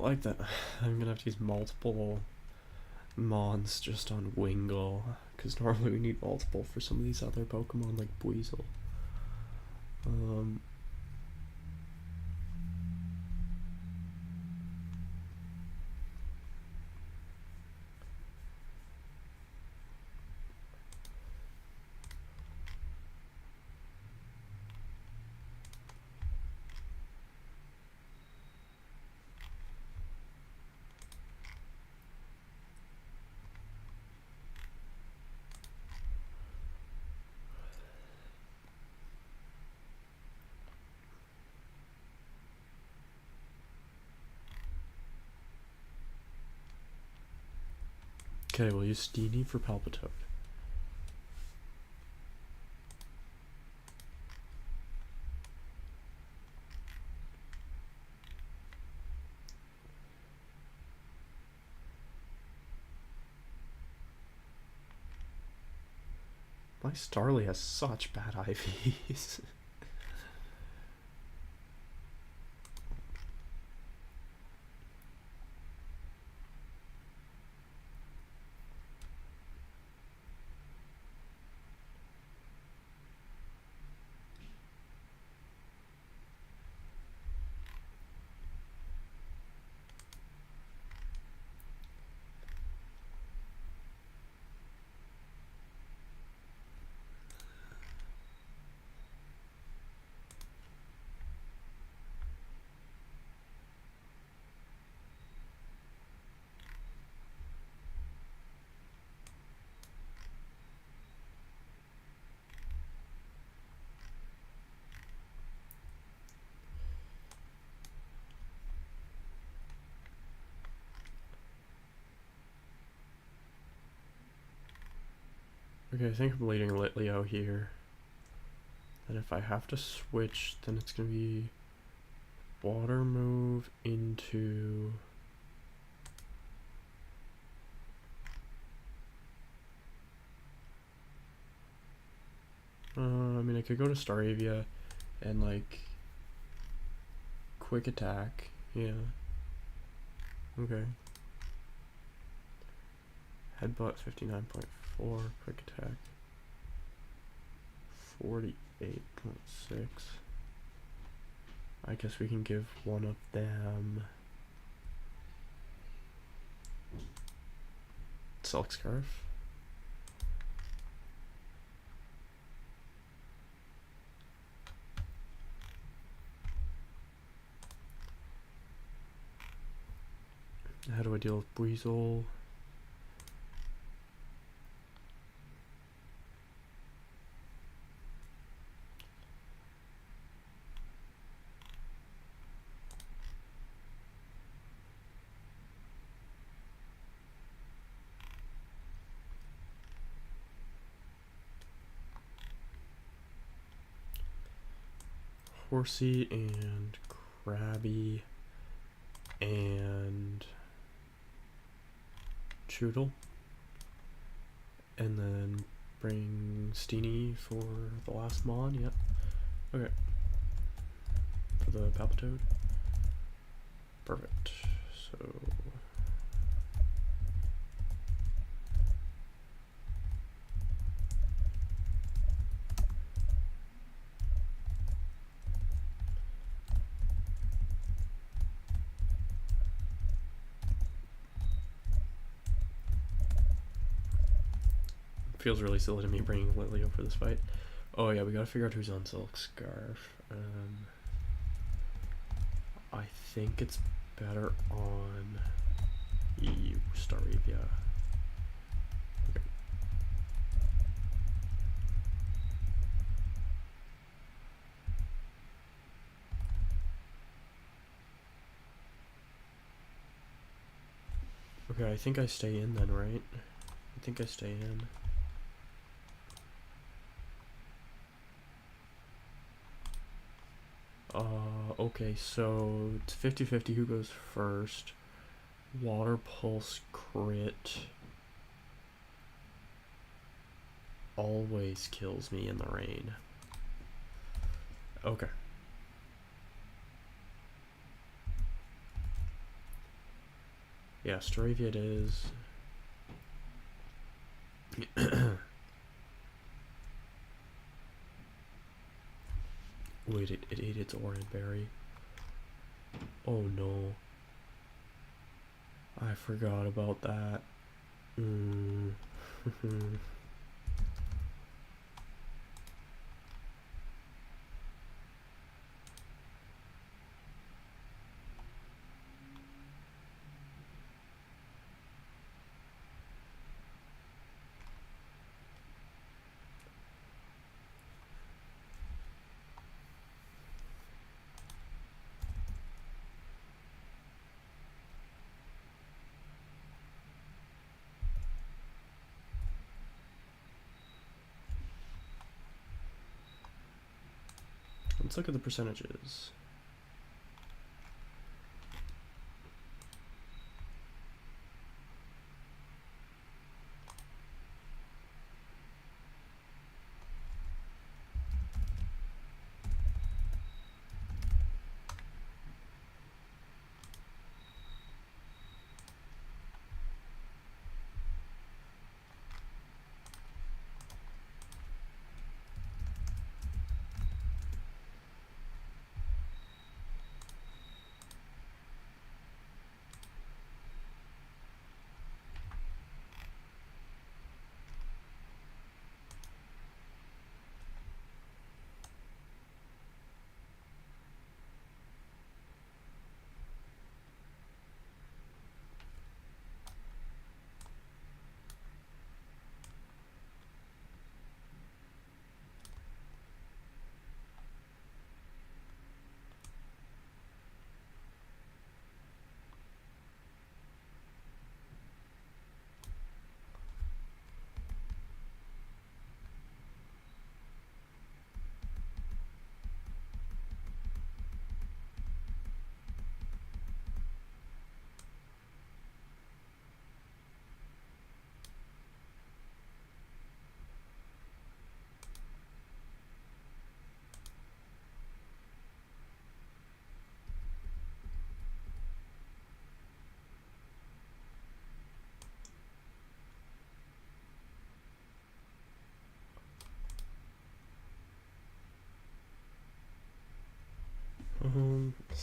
like that. I'm gonna have to use multiple Mons just on Wingull, because normally we need multiple for some of these other Pokemon like Buizel. Okay, we'll use Steenie for Palpitoad. My Starly has such bad IVs. Okay, I think I'm leading Litleo here. And if I have to switch, then it's gonna be water move into I mean, I could go to Staravia and like quick attack. Yeah. Okay. Headbutt 59.4, quick attack 48.6. I guess we can give one of them Silk Scarf. How do I deal with Buizel? Horsey and Krabby and Choodle, and then bring Steenie for the last Mon. Yep. Okay. For the Palpitoad. Perfect. So feels really silly to me bringing Litleo for this fight. Oh yeah, we gotta figure out who's on Silk Scarf. I think it's better on you, Staravia. Okay. Okay, I think I stay in then, right? I think I stay in. Okay, so it's 50-50 who goes first. Water Pulse crit always kills me in the rain. Okay. Yeah, Staravia it is. Wait, it ate its orange berry. Oh no. I forgot about that. Let's look at the percentages.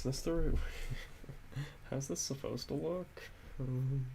Is this the right way? How's this supposed to look? Um,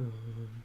um,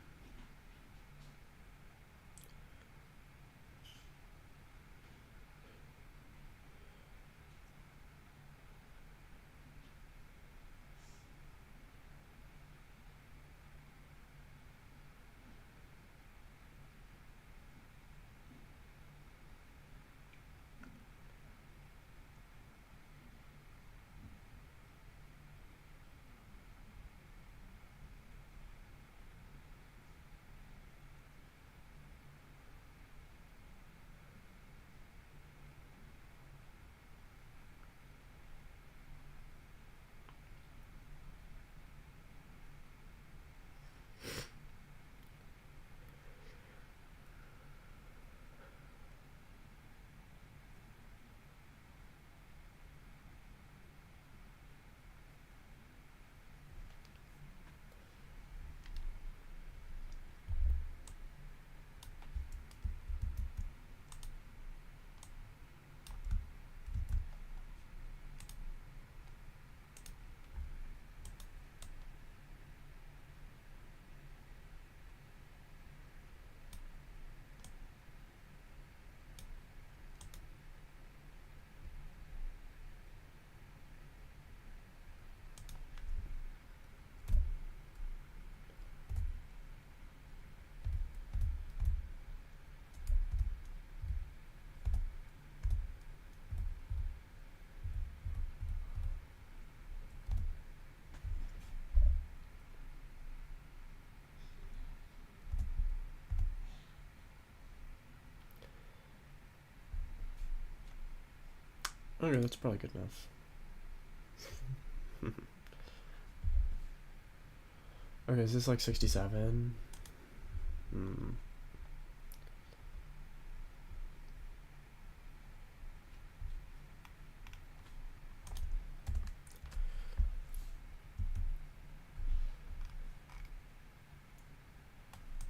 Okay, that's probably good enough. Okay, is this like 67? Hmm.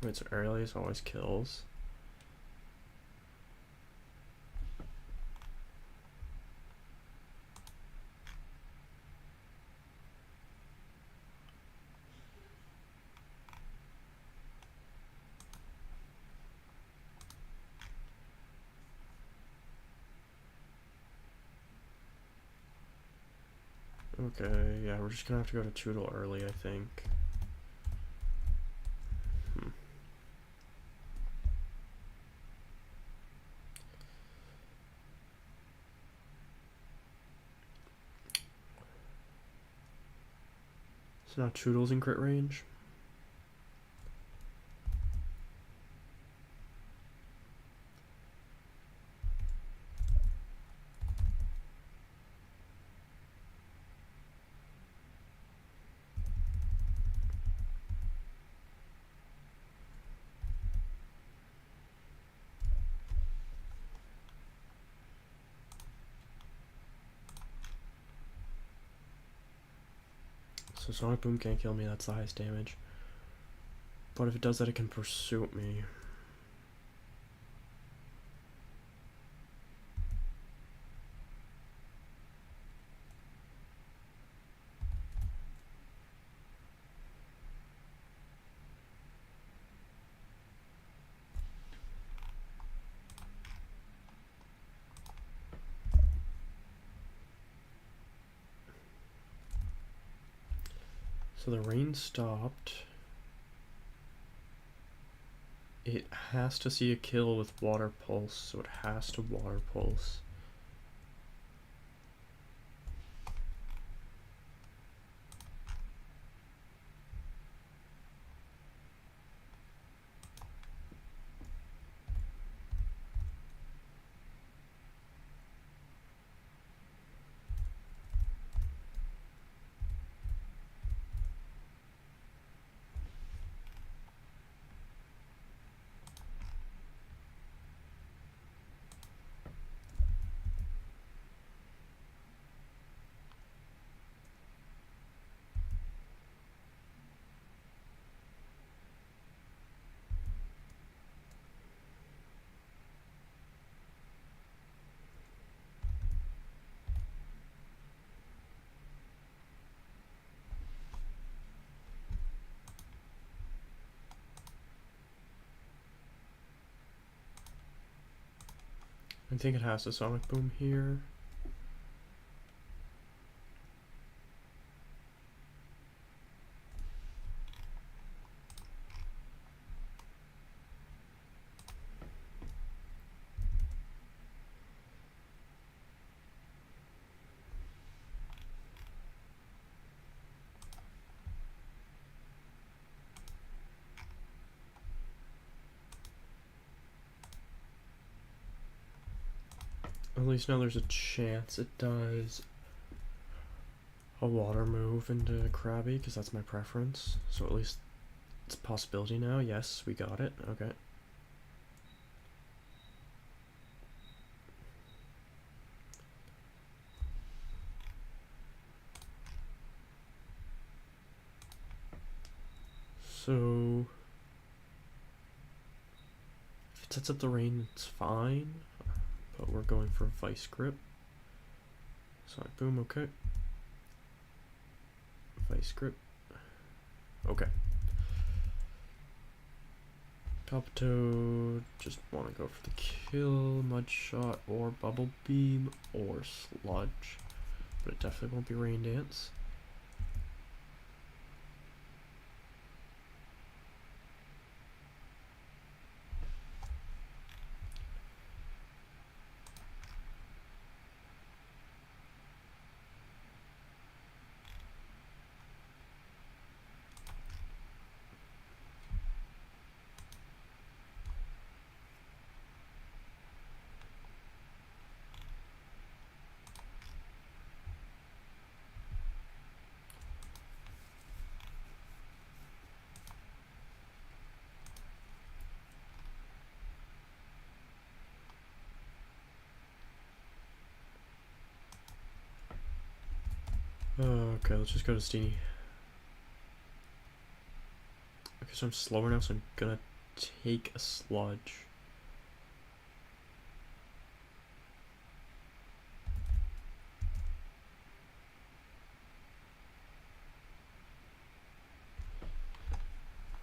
Wait, so earliest always kills. Okay, yeah, we're just gonna have to go to Toodle early, I think. Hmm. So now Toodle's in crit range. So Sonic Boom can't kill me, that's the highest damage. But if it does that, it can pursue me. So the rain stopped. It has to see a kill with Water Pulse, so it has to Water Pulse. I think it has to Sonic Boom here. At least now there's a chance it does a water move into Krabby, because that's my preference. So at least it's a possibility now. Yes, we got it. Okay. So if it sets up the rain, it's fine. But we're going for Vice Grip. Sonic Boom, okay. Vice Grip. Okay. Palpitoad, just want to go for the kill, Mud Shot, or Bubble Beam, or Sludge. But it definitely won't be Rain Dance. Okay, let's just go to Steenie. Okay, so I'm slower now, so I'm gonna take a sludge.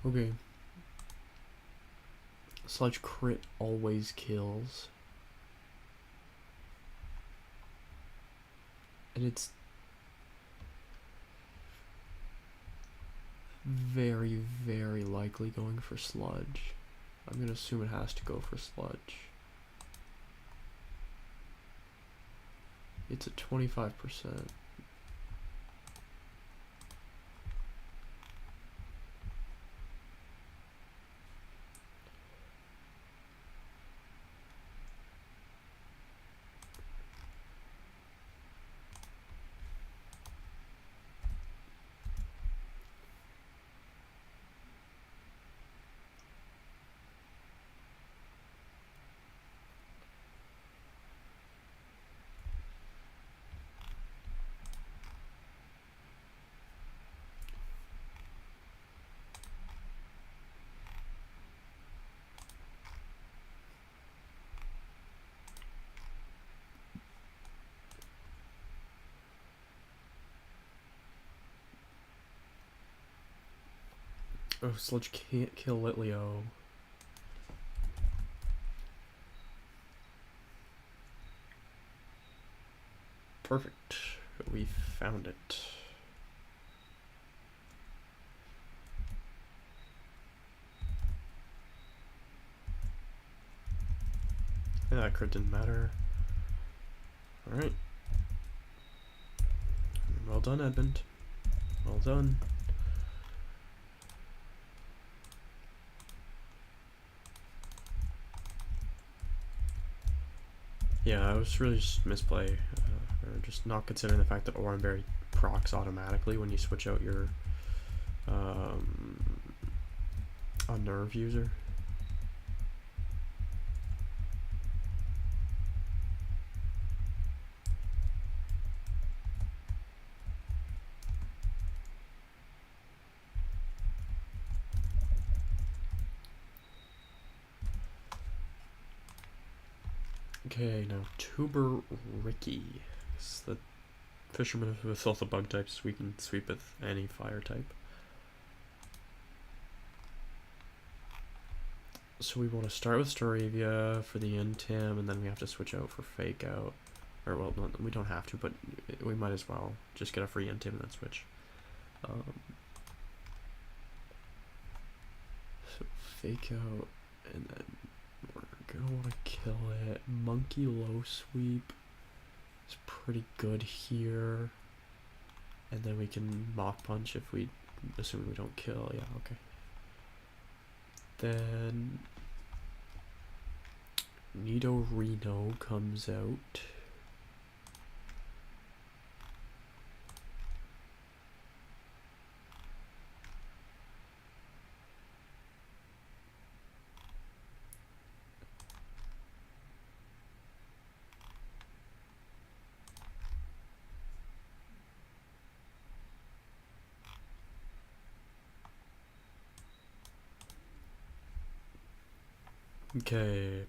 Okay. Sludge crit always kills. And it's very, very likely going for sludge. I'm gonna assume it has to go for sludge. It's at 25%. Oh, sludge can't kill Litleo. Perfect. We found it. Yeah, that crit didn't matter. Alright. Well done, Edmund. Well done. Yeah, I was really just misplay. Or just not considering the fact that Oranberry procs automatically when you switch out your a nerve user. Okay, now Tuber Ricky. It's the fisherman with all the bug types. We can sweep with any fire type. So we want to start with Staravia for the Intim, and then we have to switch out for Fake Out. Or, well, no, we don't have to, but we might as well just get a free Intim and then switch. So Fake Out, and then we're gonna want to kill it. Monkey Low Sweep is pretty good here. And then we can Mach Punch if we, assuming we don't kill. Yeah, okay. Then Nidorino comes out. Okay,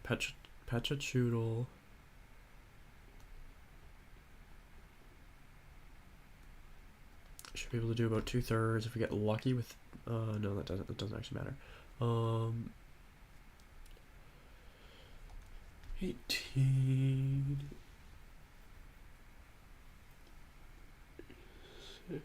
Pechachoodle. Should be able to do about 2/3 if we get lucky with. No, that doesn't actually matter. 18. 6.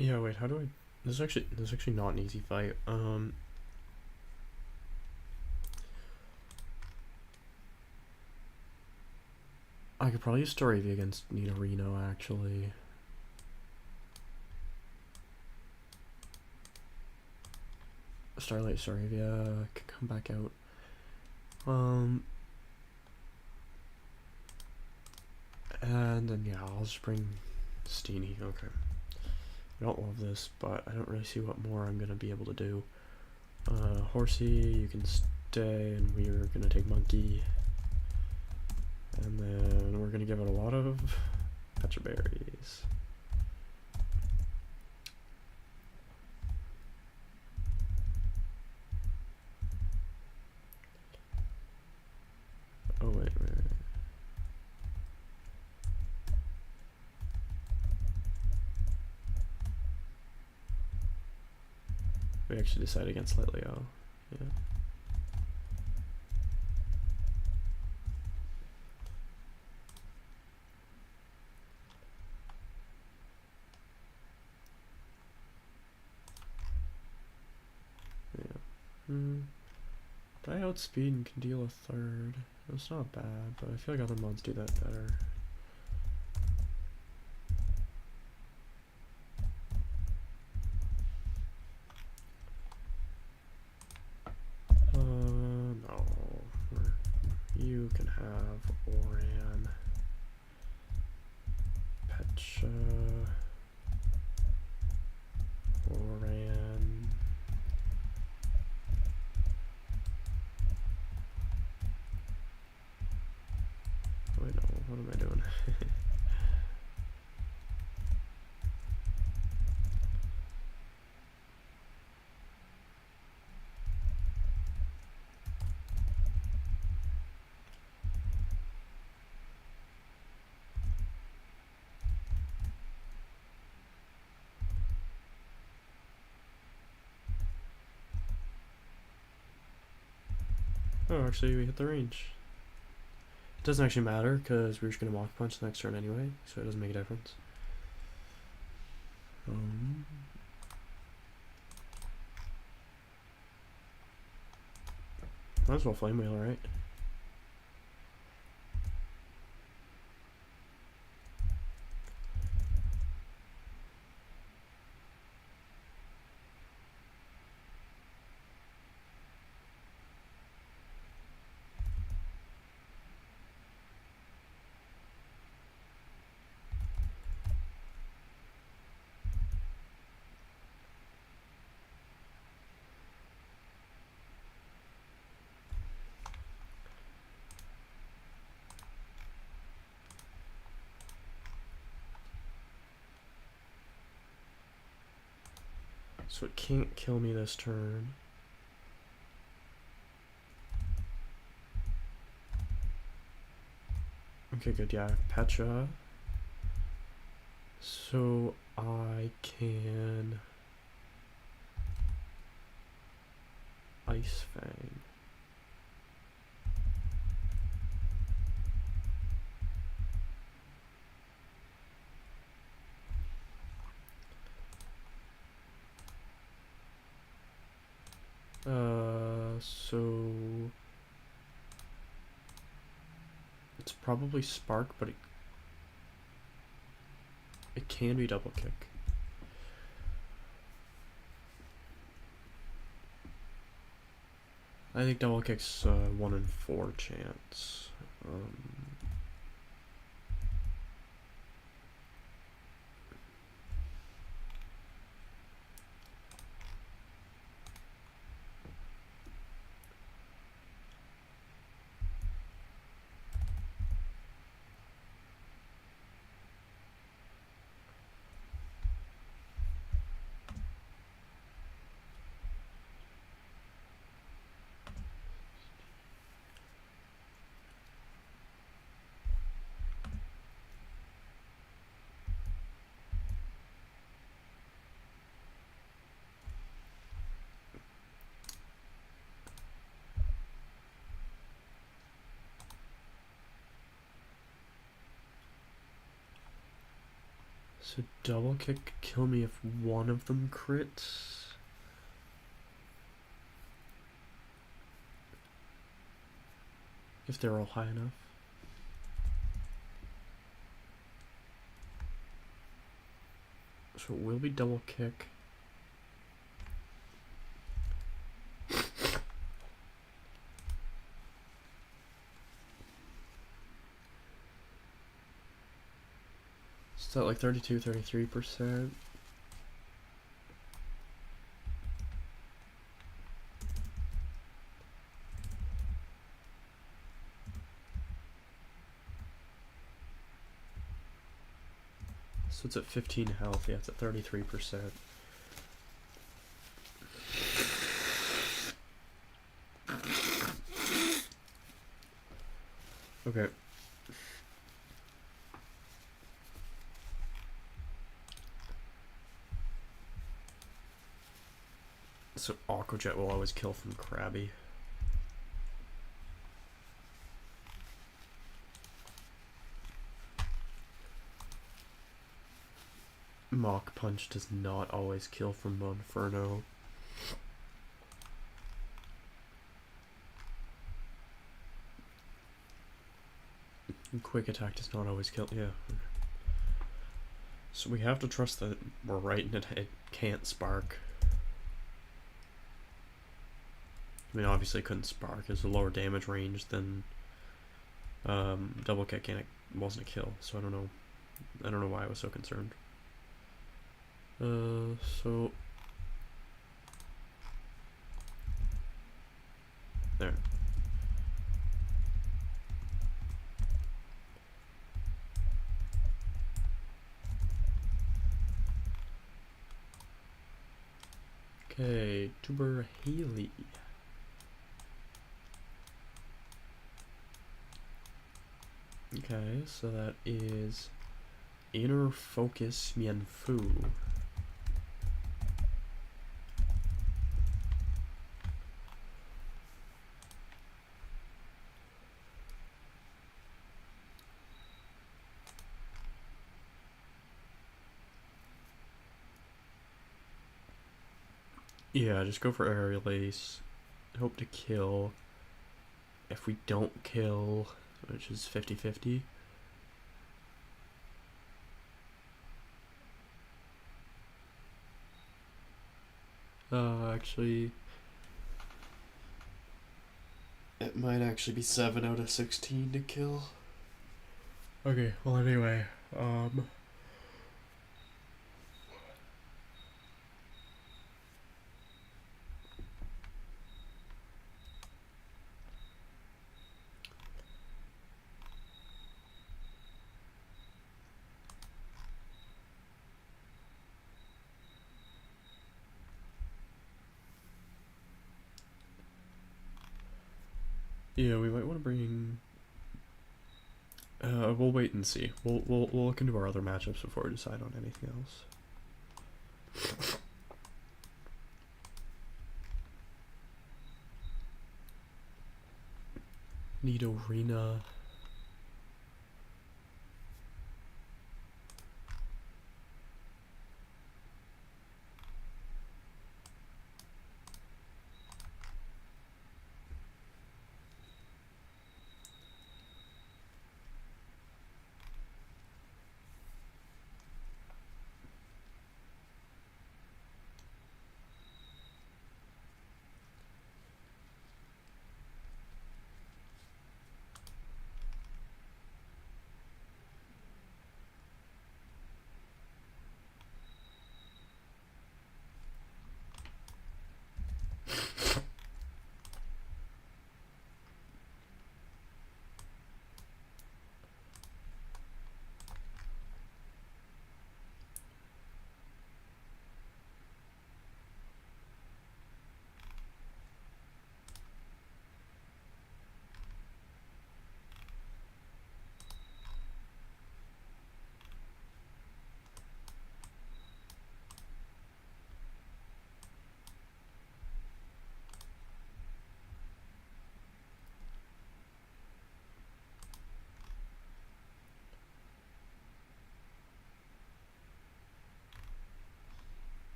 Yeah, wait, how do I... This is actually not an easy fight. I could probably use Staravia against Nidorino, actually. Starlight Staravia could come back out. And then, yeah, I'll just bring Steenie. Okay. I don't love this, but I don't really see what more I'm going to be able to do. Horsey, you can stay, and we're going to take Monkey. And then we're going to give it a lot of Pecha Berries. Oh, wait. We actually decided against Litleo. Yeah. But I outspeed and can deal a third. It's not bad, but I feel like other mods do that better. No. You can have Oran, Pecha, Oran. Wait, no, what am I doing? Oh, actually, we hit the range. It doesn't actually matter because we're just gonna Mach Punch the next turn anyway, so it doesn't make a difference. Might as well Flame Wheel, right? So it can't kill me this turn. Okay, good, yeah, Pecha. So I can Ice Fang. So it's probably Spark, but it can be Double Kick. I think Double Kick's 1 in 4 chance. So double kick could kill me if one of them crits. If they're all high enough. So it will be double kick. Is that like 32, 33%? So it's at 15 health, yeah, it's at 33%. Okay. So Aqua Jet will always kill from Krabby. Mach Punch does not always kill from Monferno. And Quick Attack does not always kill, yeah. So we have to trust that we're right and it can't spark. I mean, obviously it couldn't spark. It's a lower damage range than double kick, and it wasn't a kill. So I don't know why I was so concerned. So there. Okay, Tuber Haley. Okay, so that is Inner Focus Mienfu. Yeah, just go for Aerial Ace. Hope to kill. If we don't kill, which is 50-50. Actually, it might actually be 7 out of 16 to kill. Okay, well anyway, yeah, we might want to bring. We'll wait and see. We'll look into our other matchups before we decide on anything else. Nidorina.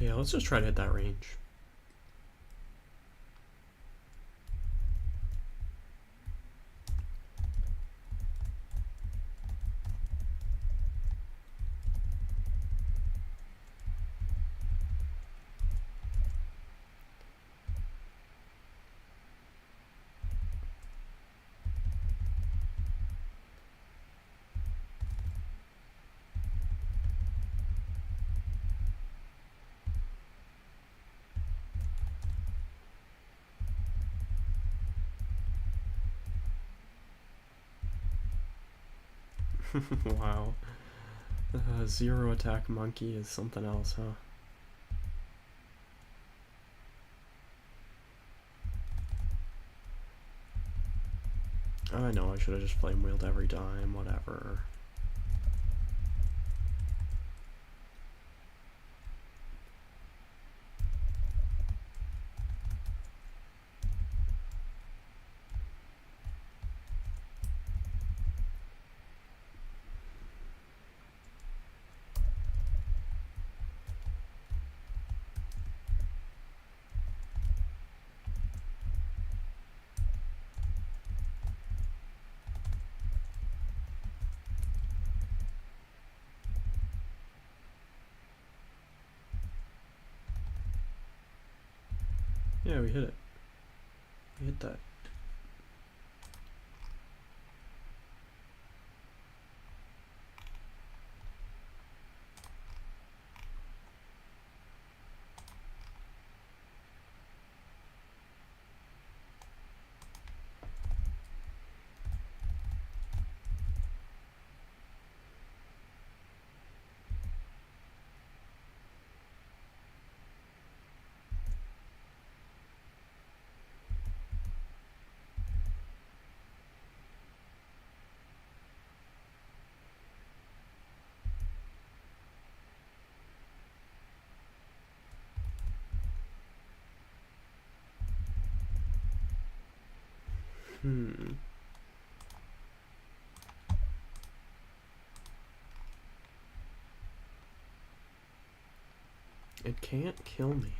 Yeah, let's just try to hit that range. Wow. Zero attack monkey is something else, huh? I know, I should have just flame wheeled every time, whatever. Yeah, we hit it. We hit that. Hmm. It can't kill me.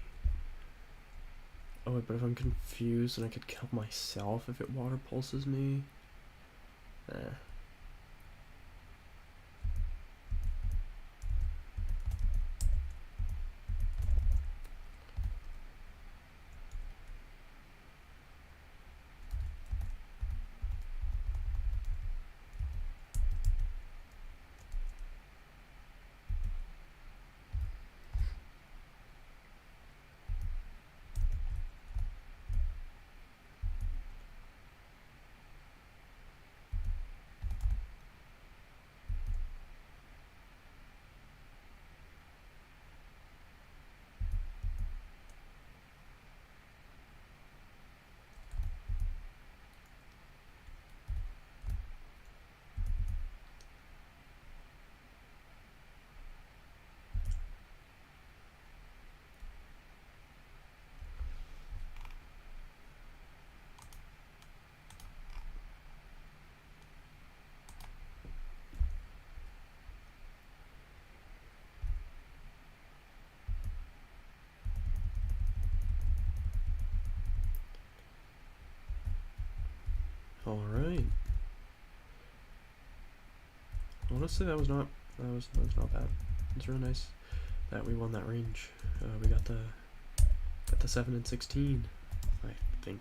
Oh, wait, but if I'm confused, then I could kill myself if it water pulses me. Eh. Alright. Honestly, that was not not bad. It's really nice that we won that range. We got the 7 and 16, I think.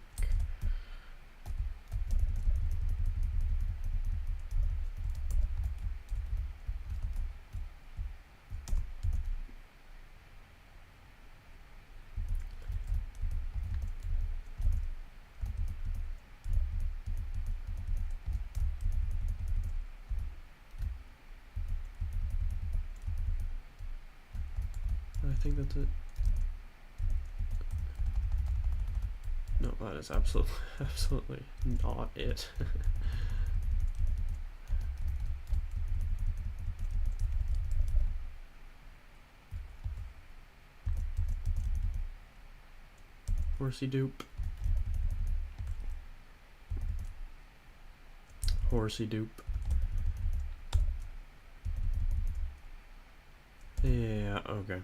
I think that's it. No, that is absolutely not it. Horsey dupe. Horsey dupe. Yeah, okay.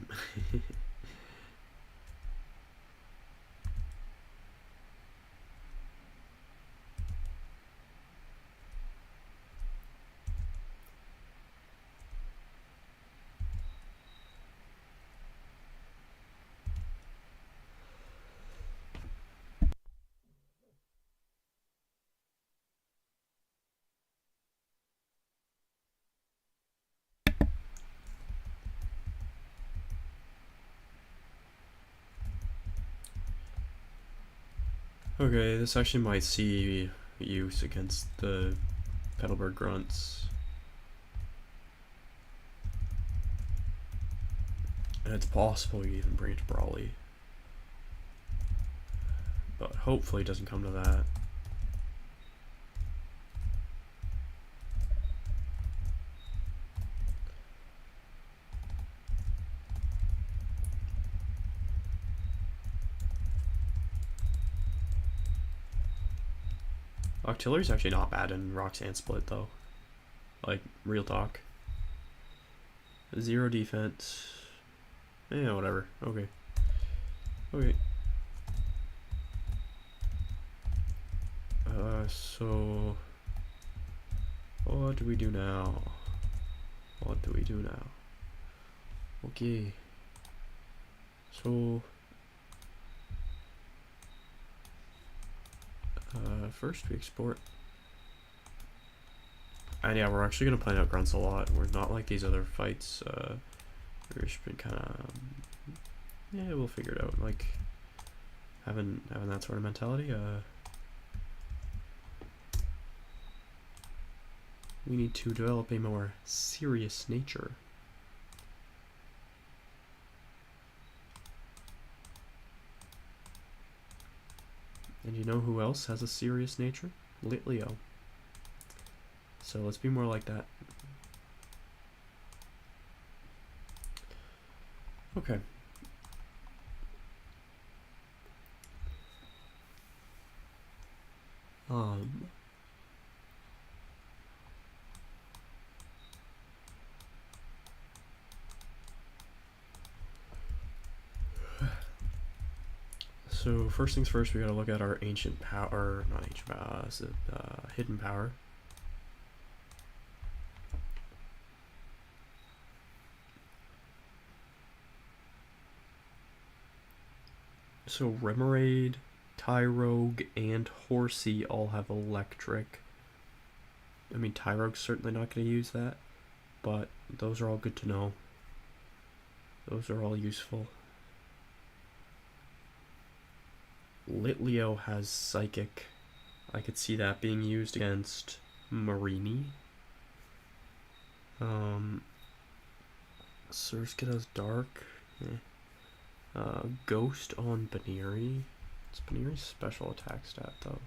Okay, this actually might see use against the Petalburg Grunts. And it's possible you even bring it to Brawly. But hopefully it doesn't come to that. Octillery's actually not bad in Roxanne Split though. Like, real talk. 0 defense. Yeah, whatever. Okay. Okay. So... what do we do now? What do we do now? Okay. So... first we export. And yeah, we're actually going to plan out grunts a lot. We're not like these other fights. We're just been kind of... yeah, we'll figure it out. Like, having that sort of mentality. We need to develop a more serious nature. And you know who else has a serious nature? Litleo. So let's be more like that. Okay. So first things first, we gotta look at our ancient power, not ancient power, hidden power. So Remoraid, Tyrogue, and Horsey all have electric. I mean, Tyrogue's certainly not going to use that, but those are all good to know. Those are all useful. Litleo has Psychic. I could see that being used against Marini. Surskit has Dark. Ghost on Baneri. It's Baneri's special attack stat though.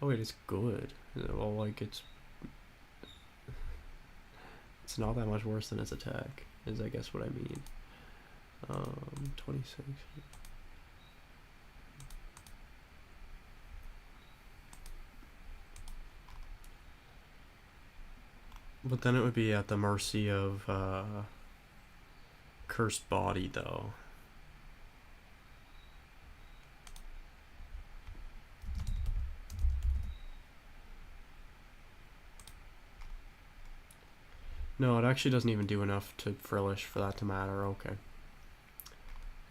Oh wait, it's good. Well, like it's not that much worse than its attack, is I guess what I mean. 26. But then it would be at the mercy of Cursed Body, though. No, it actually doesn't even do enough to Frillish for that to matter. Okay.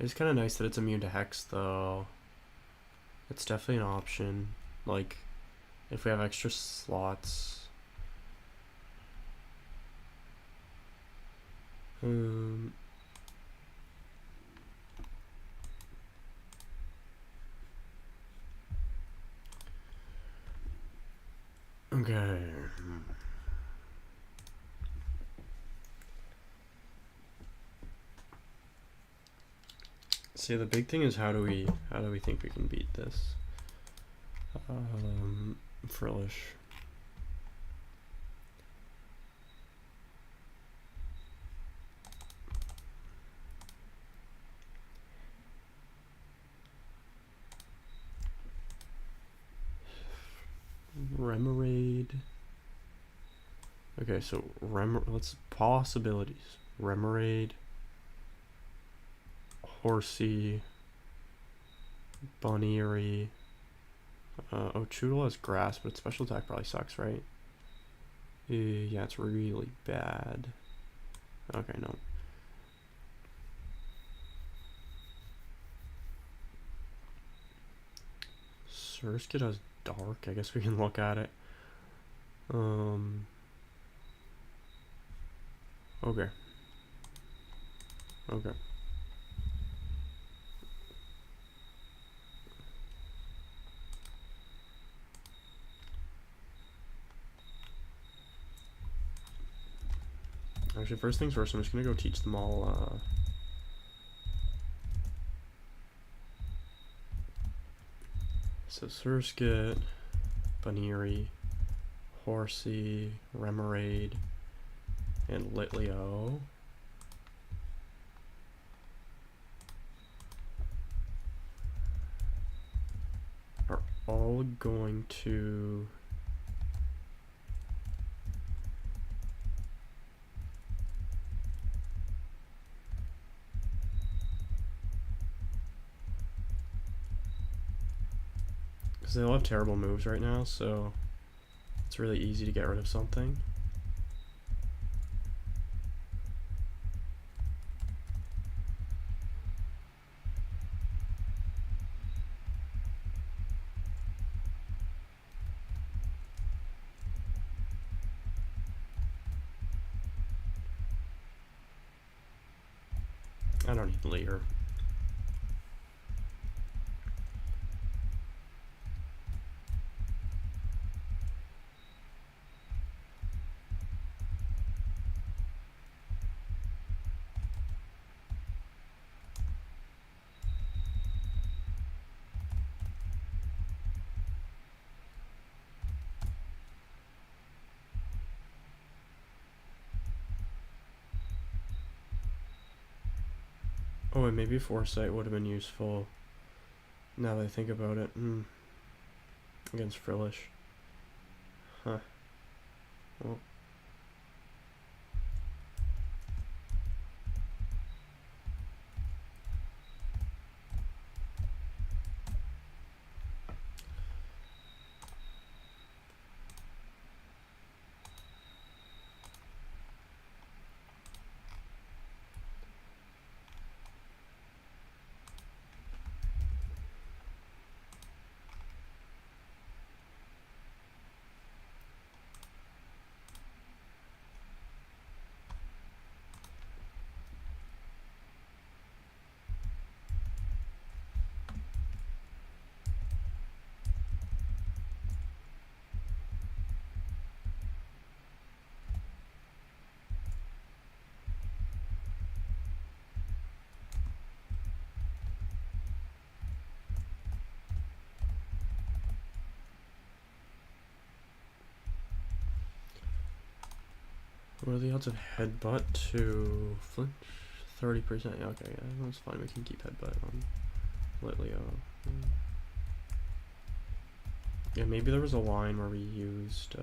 It's kind of nice that it's immune to Hex, though. It's definitely an option. Like, if we have extra slots... Okay. See, the big thing is how do we think we can beat this? Frillish. Remoraid. Okay, so let's possibilities. Remoraid, Horsey, Bonnieri. Oh, Choodle has Grass, but its special attack probably sucks, right? Yeah, it's really bad. Okay, no. Surskit has Dark. I guess we can look at it. Okay. Okay. Actually, first things first, I'm just gonna go teach them all, so Surskit, Baneri, Horsey, Remoraid, and Litleo. Are all going to because they all have terrible moves right now, so it's really easy to get rid of something. I don't need Leer. Oh, and maybe Foresight would have been useful now that I think about it. Against Frillish. Huh. Well. What are the odds of Headbutt to flinch? 30%. Okay, yeah, that's fine. We can keep Headbutt on Litleo. Yeah, maybe there was a line where we used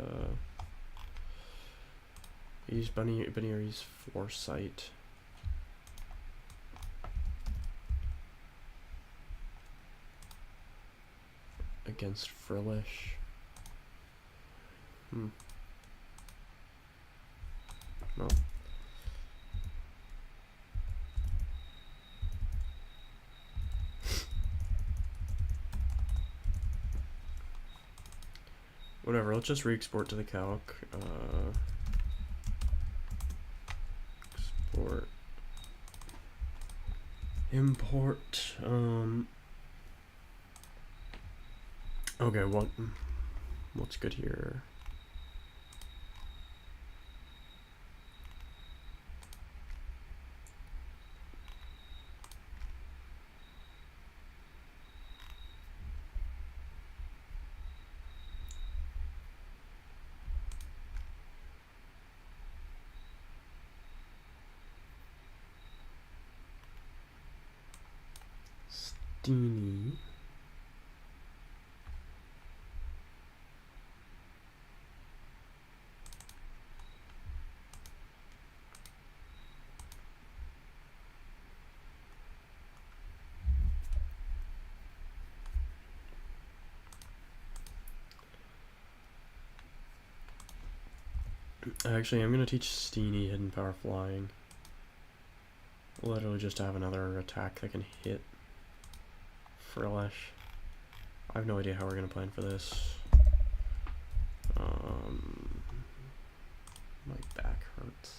Baneri's Foresight. Against Frillish. No. Whatever, let's just re-export to the calc. Export. Import. Okay, what's good here? Steenie. Actually, I'm gonna teach Steenie Hidden Power Flying. Literally just to have another attack that can hit Frillish. I have no idea how we're gonna plan for this. My back hurts.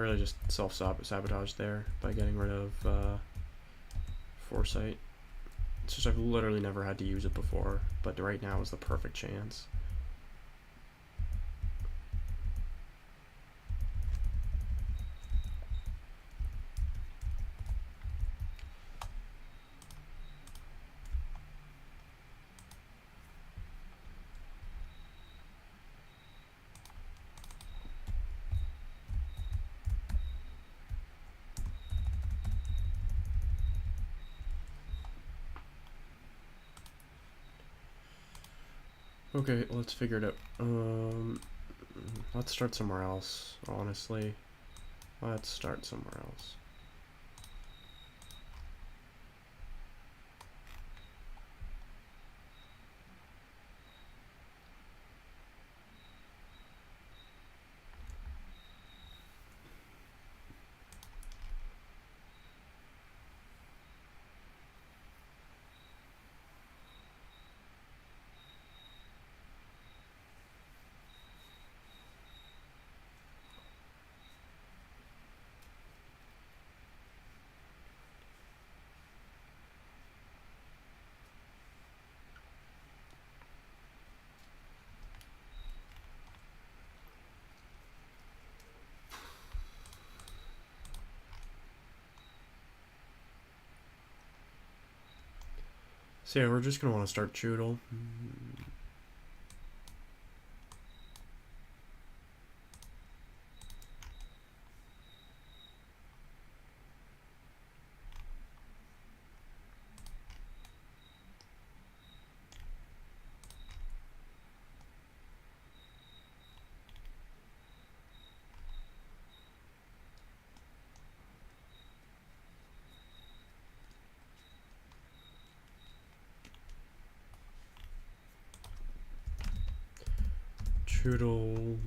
really just self-sabotage there by getting rid of Foresight. It's just I've literally never had to use it before, but right now is the perfect chance. Okay, let's figure it out. Let's start somewhere else, honestly. Let's start somewhere else. So yeah, we're just gonna want to start Choodle. Choodle.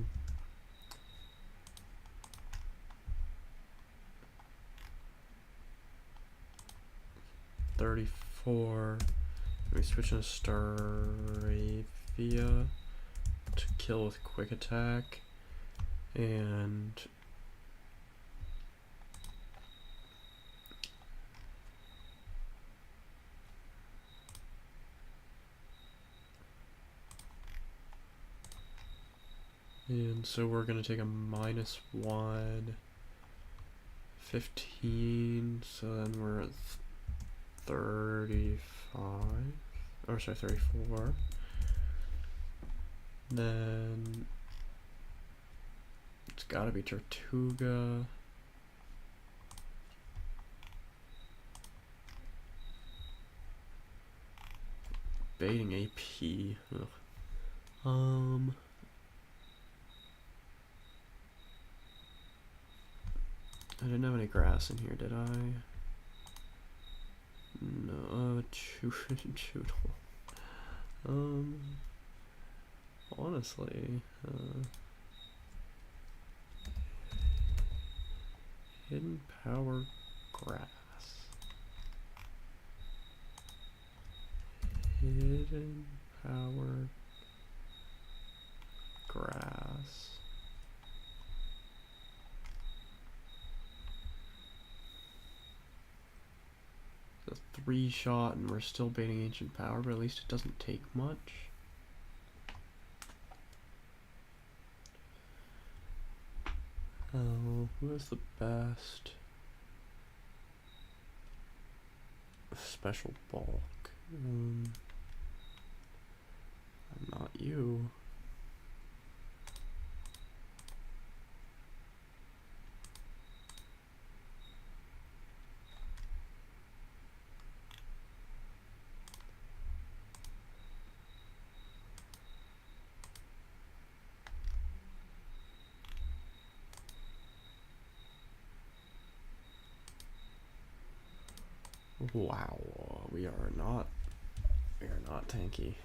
$34. We switch into Staravia to kill with quick attack. And so we're gonna take a -1, 15, so then we're at 35, or sorry, 34. Then it's gotta be Tortuga. Baiting AP. Ugh. I didn't have any grass in here, did I? No, Choodle. Honestly, hidden power grass. Hidden power grass. It's a 3-shot and we're still baiting ancient power, but at least it doesn't take much. Oh, who is the best? Special bulk. I'm not you. Wow, we are not tanky.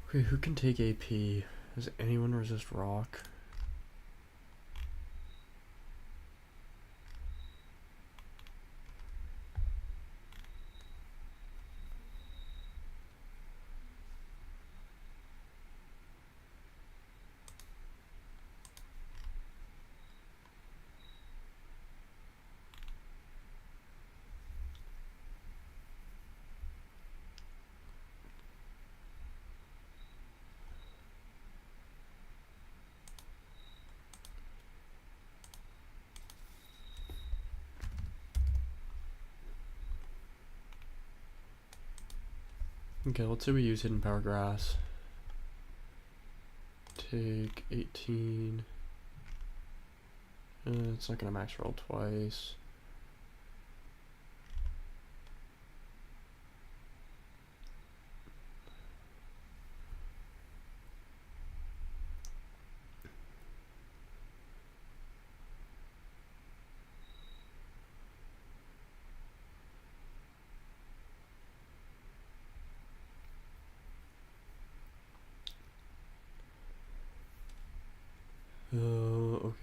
Okay, who can take AP? Does anyone resist rock? Okay, let's say we use Hidden Power Grass. Take 18. It's not gonna max roll twice.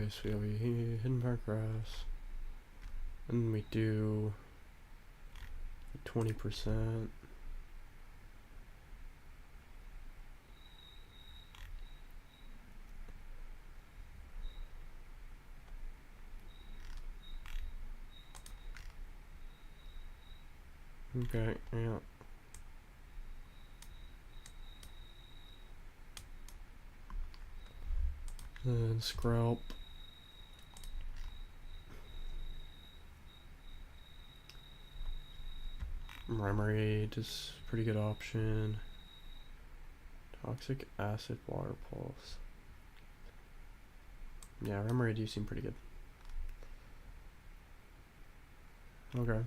Okay, so yeah, we Hidden Power Grass. And we do 20%. Okay, yeah. Then Scrap. Remoraid is a pretty good option. Toxic Acid Water Pulse. Yeah, Remoraid do seem pretty good. Okay.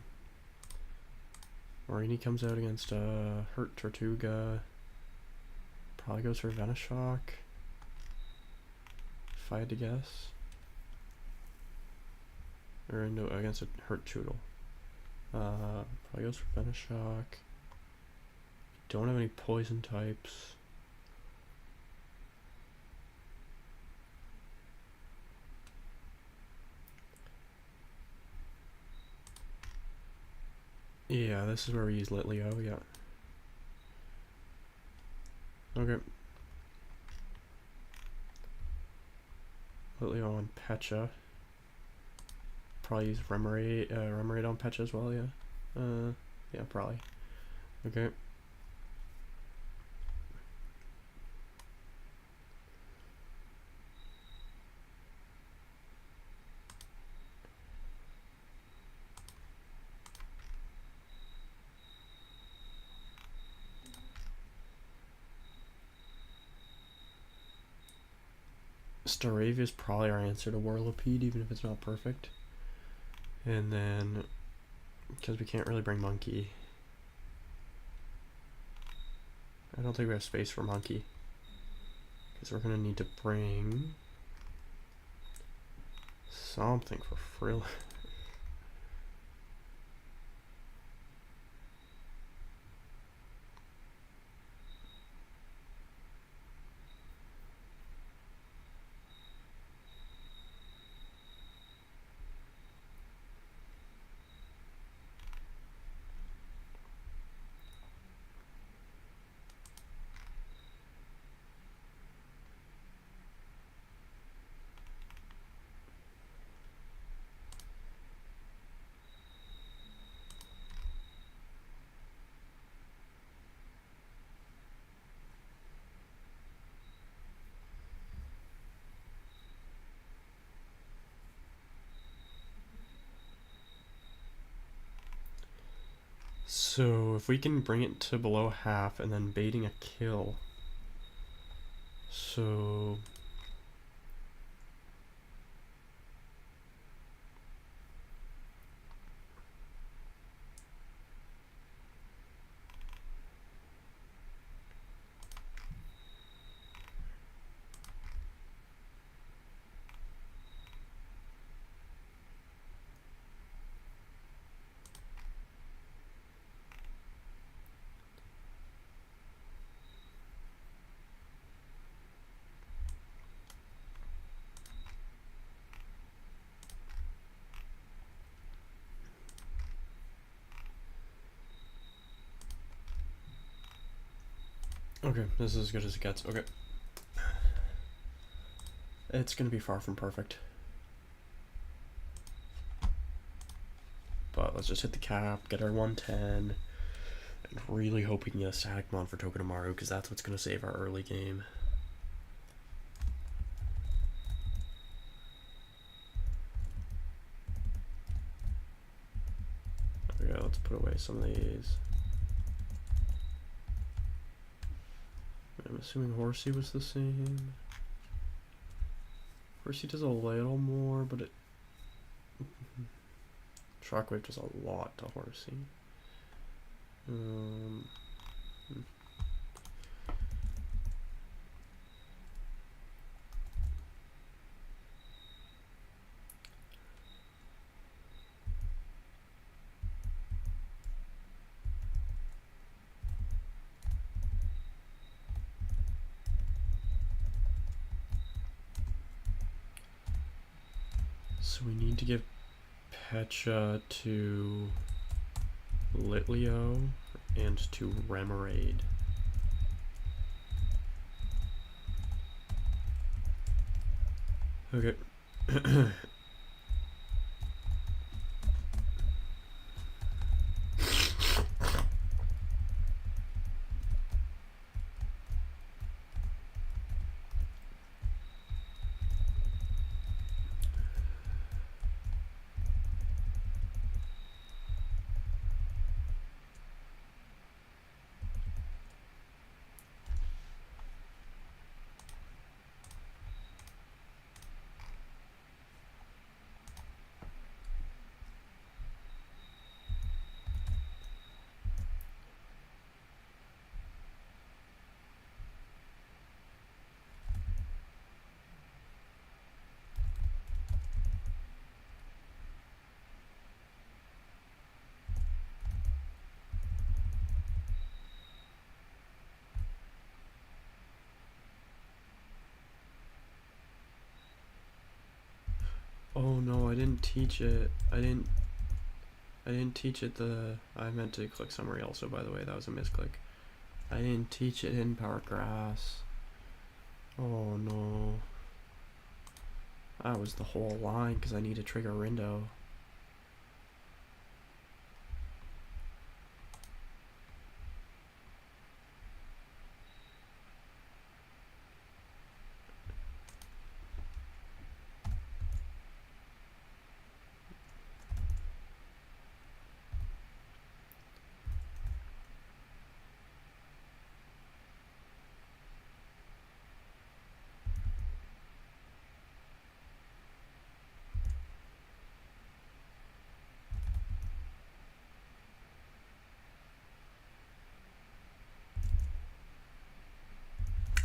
Marini comes out against Hurt Tortuga. Probably goes for Venoshock. If I had to guess. Or no, against a Hurt Choodle. Probably goes for Venoshock. Don't have any poison types. Yeah, this is where we use Litleo, yeah. Okay. Litleo on Pecha. Probably use Remoraid on Pecha as well, yeah. Yeah, probably. Okay. Staravia is probably our answer to Whirlipede, even if it's not perfect. And then, because we can't really bring Monkey, I don't think we have space for Monkey. Because we're going to need to bring something for Frill. So if we can bring it to below half and then baiting a kill. So okay, this is as good as it gets. Okay. It's gonna be far from perfect. But let's just hit the cap, get our 110, and really hope we can get a static mon for Tokenomaru, because that's what's gonna save our early game. Okay, let's put away some of these. I'm assuming Horsey was the same. Horsey does a little more, but it... Shockwave does a lot to Horsey. So we need to give Pecha to Litleo and to Remoraid. Okay. Oh no, I didn't teach it. I didn't teach it I meant to click summary also, by the way. That was a misclick. I didn't teach it in Power Grass. Oh no. That was the whole line because I need to trigger Rindo.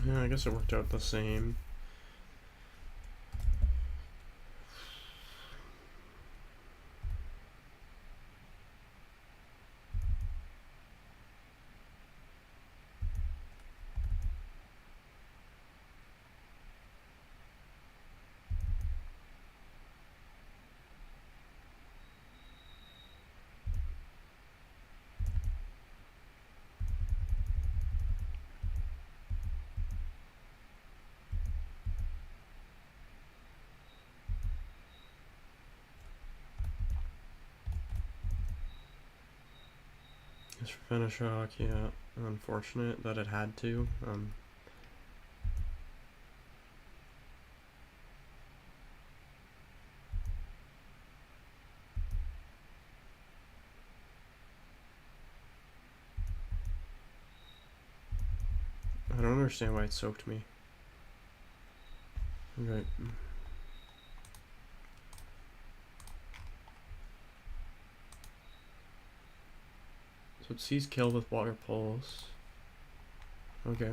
Yeah, I guess it worked out the same. It's for Venoshock, yeah. Unfortunate that it had to. I don't understand why it soaked me. Okay. So it sees kill with Water Pulse. Okay.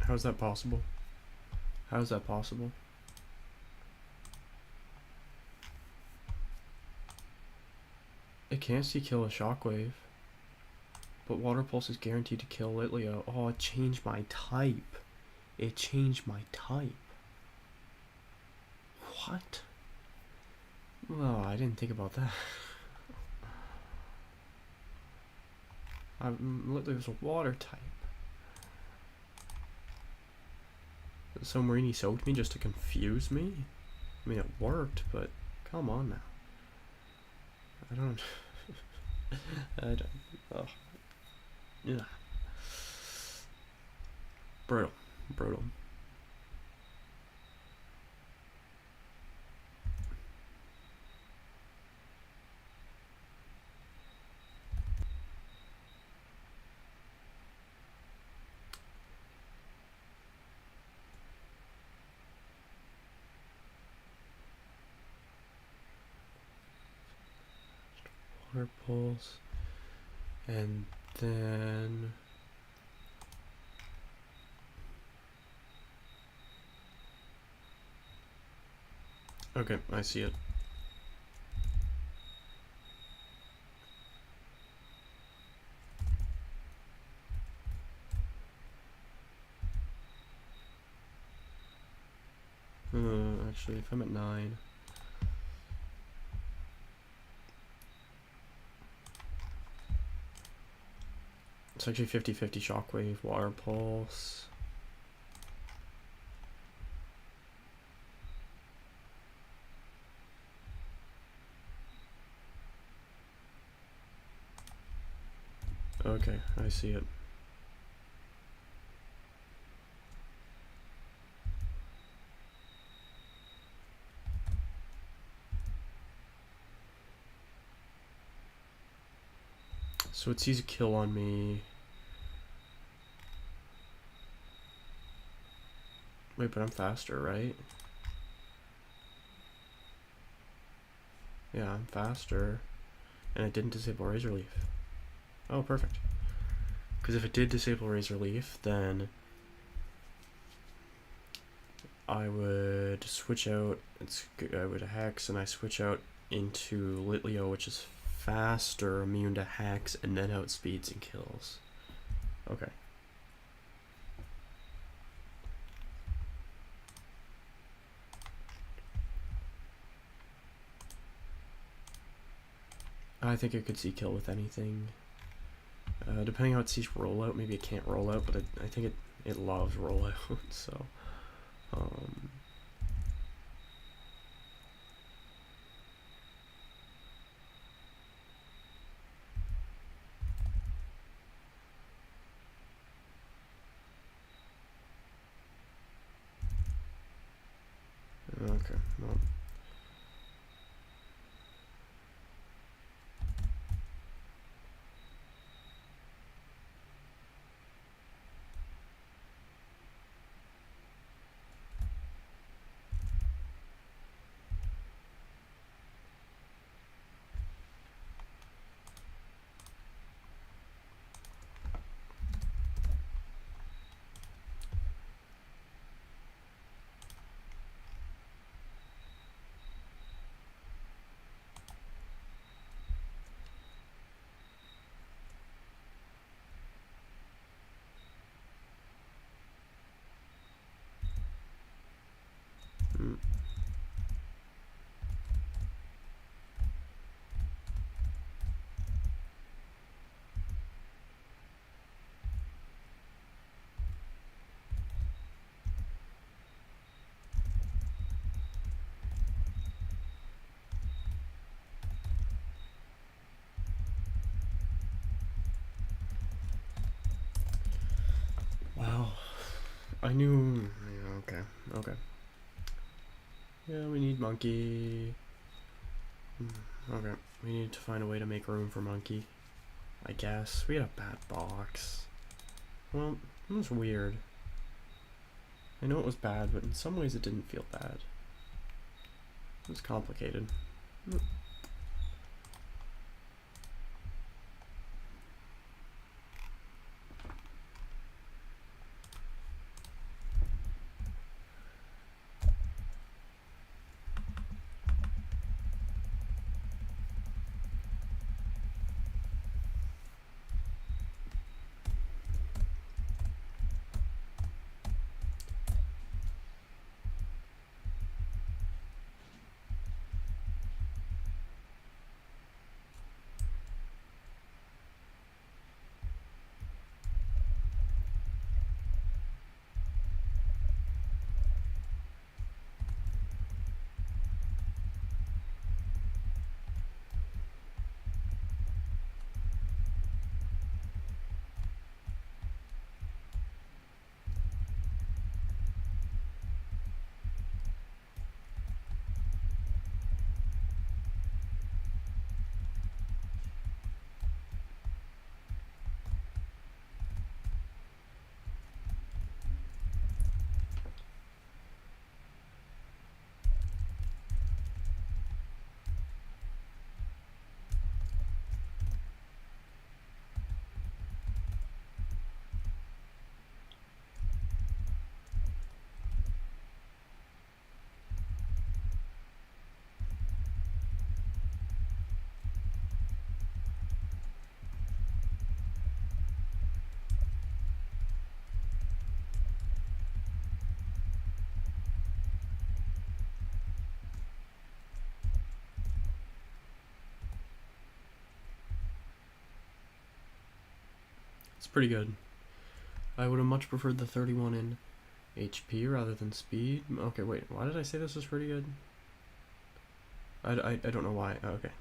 How is that possible? How is that possible? It can't see kill a Shockwave. But Water Pulse is guaranteed to kill Litleo. Oh, it changed my type. It changed my type. What? Oh, I didn't think about that. Litleo's a water type. Submarine soaked me just to confuse me? I mean, it worked, but come on now. I don't... I don't... Oh. Yeah. Brutal. Brutal. Water pulse. And then... Okay, I see it. Actually, if I'm at 9... It's actually 50-50 shockwave, water pulse. Okay, I see it. So it sees a kill on me. Wait, but I'm faster, right? Yeah, I'm faster. And it didn't disable Razor Leaf. Oh, perfect. Because if it did disable Razor Leaf, then I would switch out. I would Hex, and I switch out into Litleo, which is faster, immune to Hex, and then outspeeds and kills. Okay. I think it could see kill with anything. Depending how it sees rollout, maybe it can't roll out, but I think it loves rollout, so... Okay, well... Wow. I knew... Yeah, okay, okay. Yeah, we need Monkey. Okay, we need to find a way to make room for Monkey. I guess. We had a bad box. Well, it was weird. I know it was bad, but in some ways it didn't feel bad. It was complicated. pretty good. I would have much preferred the 31 in HP rather than speed. Okay, wait, why did I say this was pretty good? I don't know why. Oh, okay.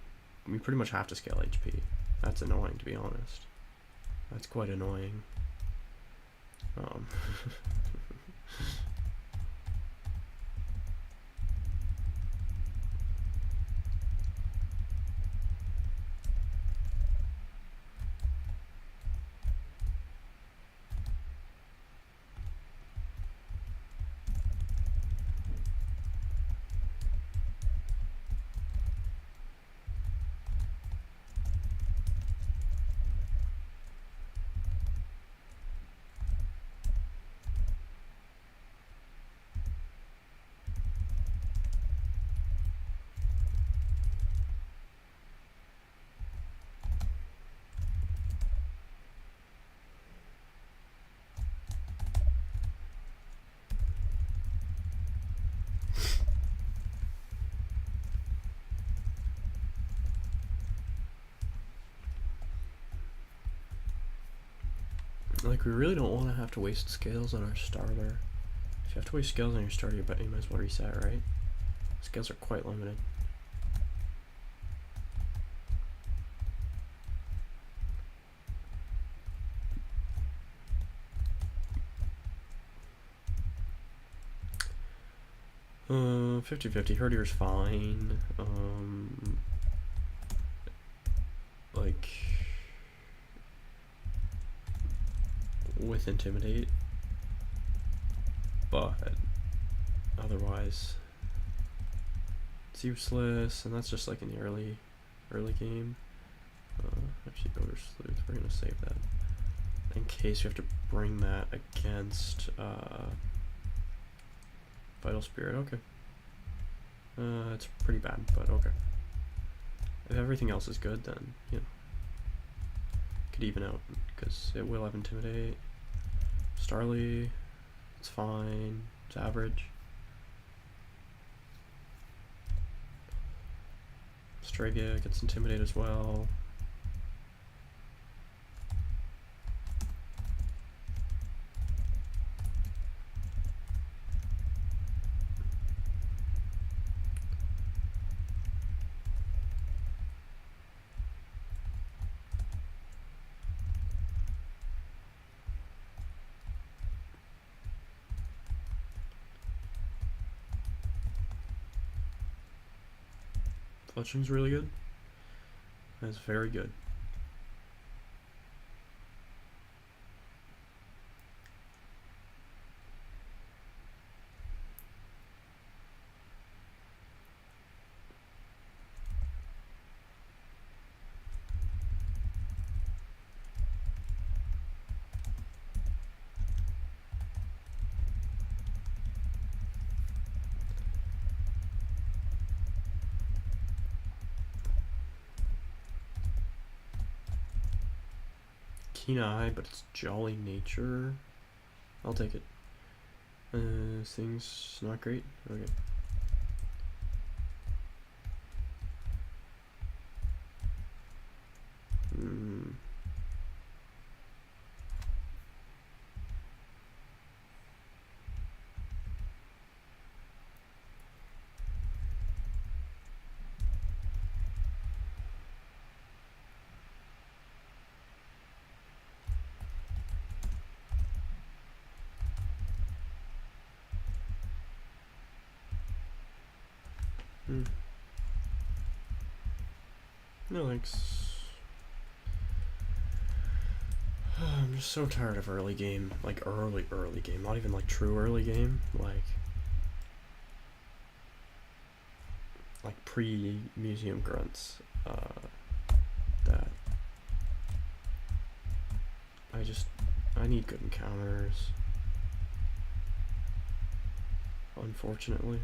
We pretty much have to scale HP. That's annoying, to be honest. That's quite annoying. Like, we really don't want to have to waste scales on our starter. If you have to waste scales on your starter, you might as well reset, right? Scales are quite limited. Uh, 50-50. Hertier's fine. Like, with Intimidate, but otherwise it's useless, and that's just like in the early game. Actually, Builder Sleuth, we're gonna save that in case we have to bring that against Vital Spirit. Okay. It's pretty bad, but okay. If everything else is good, then, you know, could even out, because it will have Intimidate. Starly, it's fine, it's average. Stragia gets Intimidate as well. Fletching's really good. That's very good. Keen Eye, but it's Jolly Nature. I'll take it. This thing's not great. Okay. No thanks. I'm just so tired of early game. Like early game. Not even like true early game. Like pre-museum grunts. That I need good encounters. Unfortunately.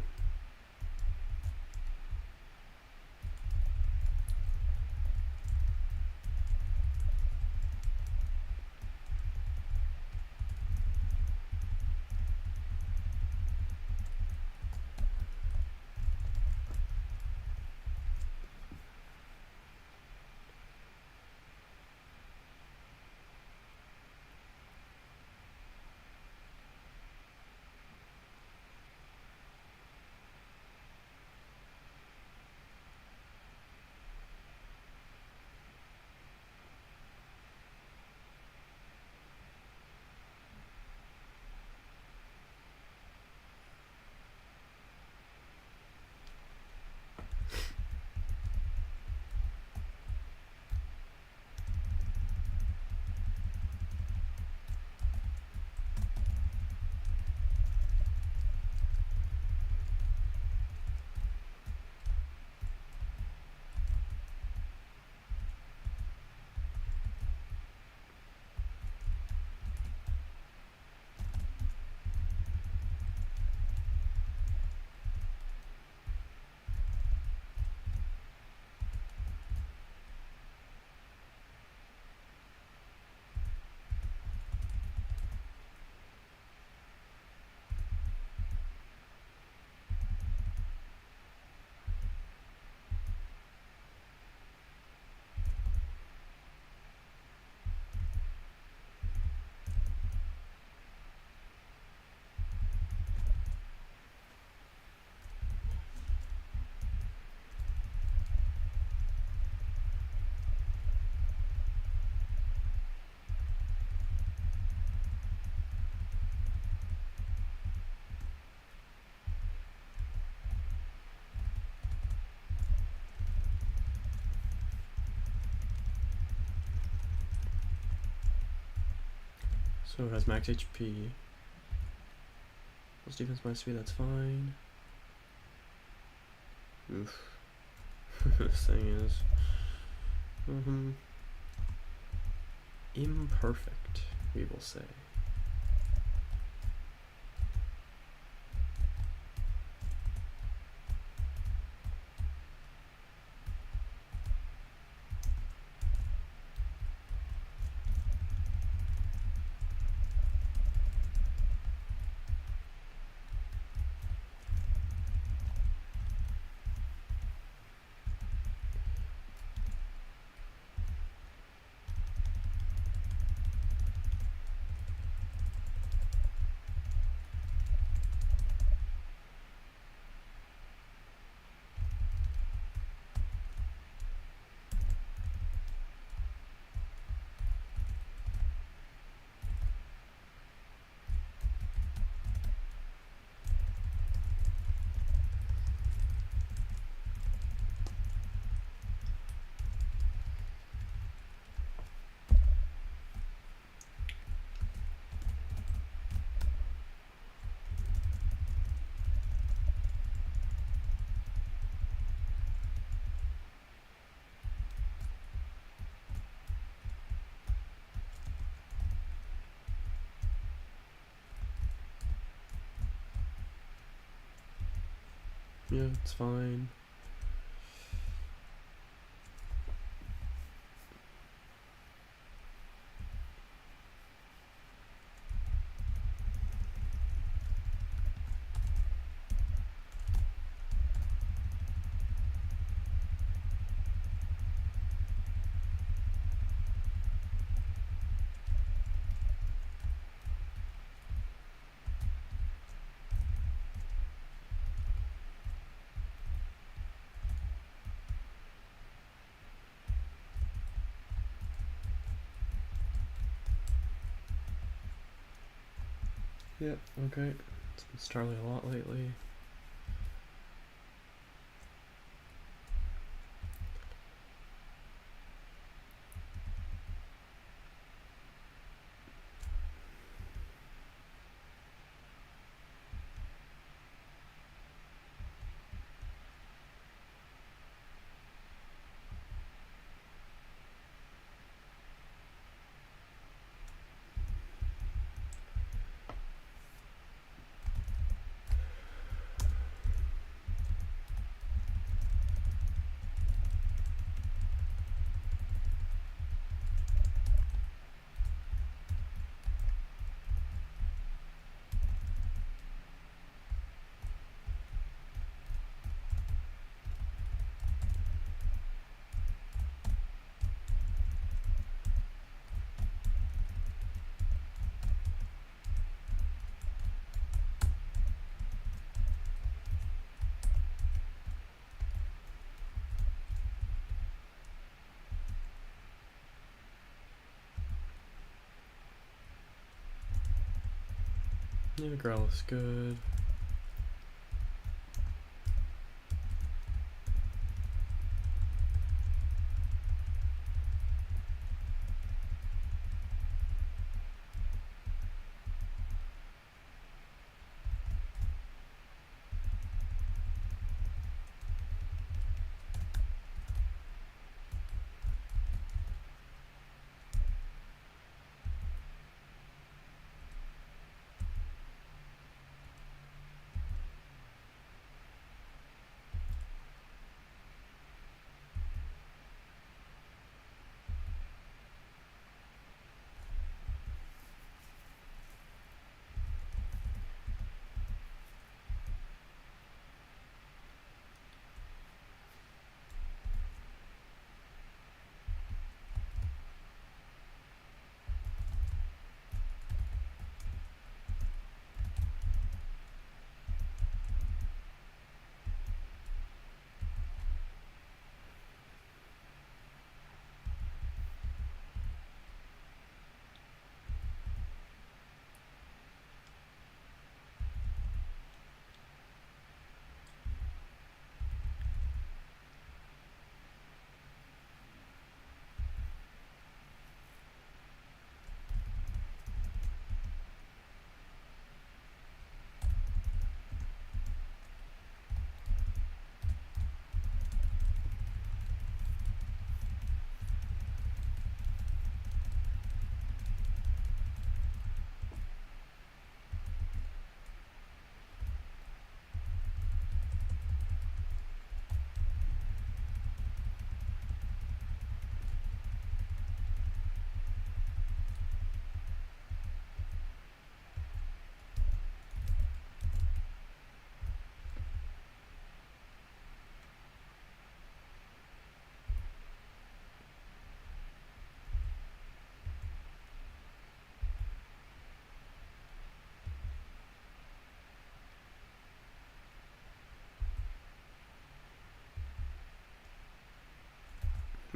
So it has max HP. Plus defense minus 3, that's fine. Oof. This thing is imperfect, we will say. Yeah, it's fine. Yeah, okay. It's been starting a lot lately. Yeah, the growl is good.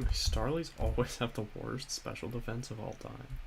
Starlies always have the worst special defense of all time.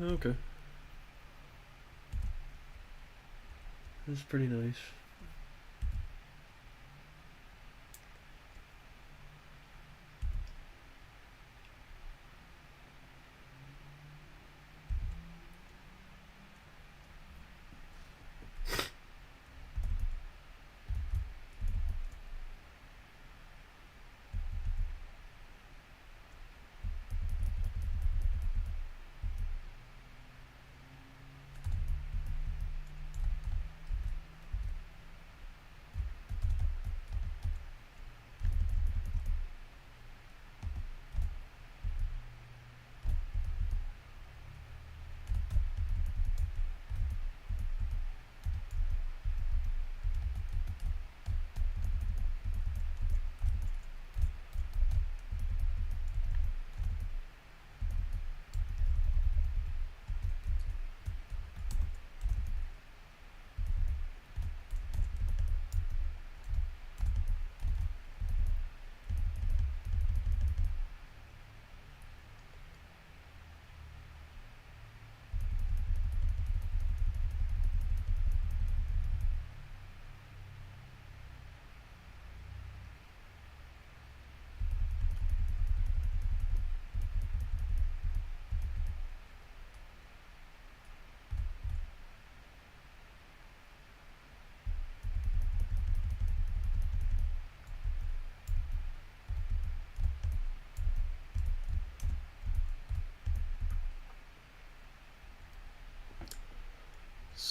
Okay. That's pretty nice.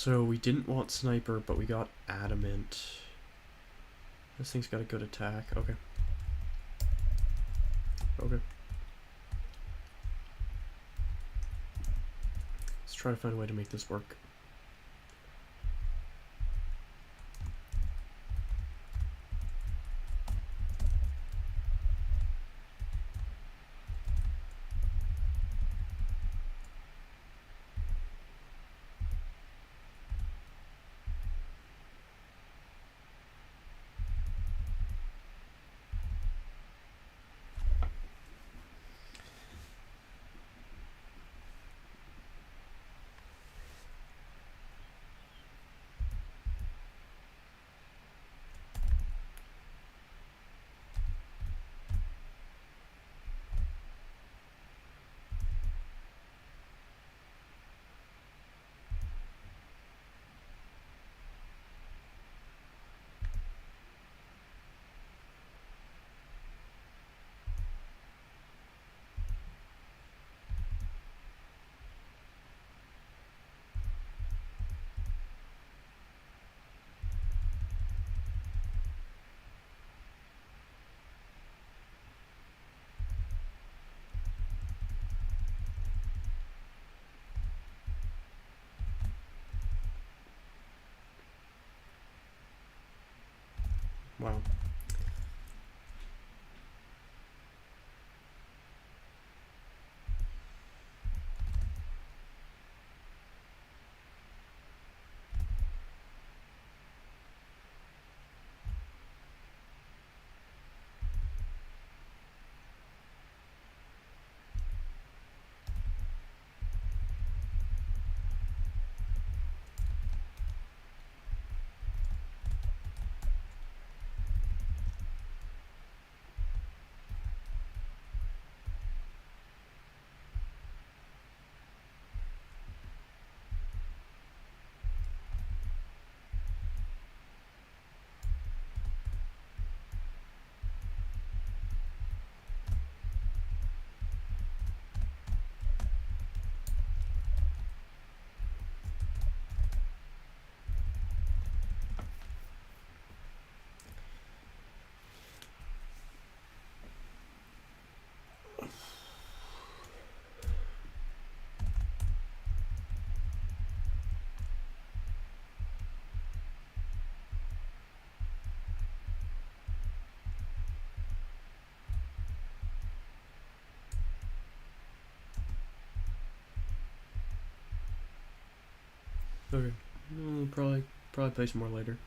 So we didn't want sniper, but we got adamant. This thing's got a good attack. Okay. Okay. Let's try to find a way to make this work. Wow. Okay. Probably play some more later.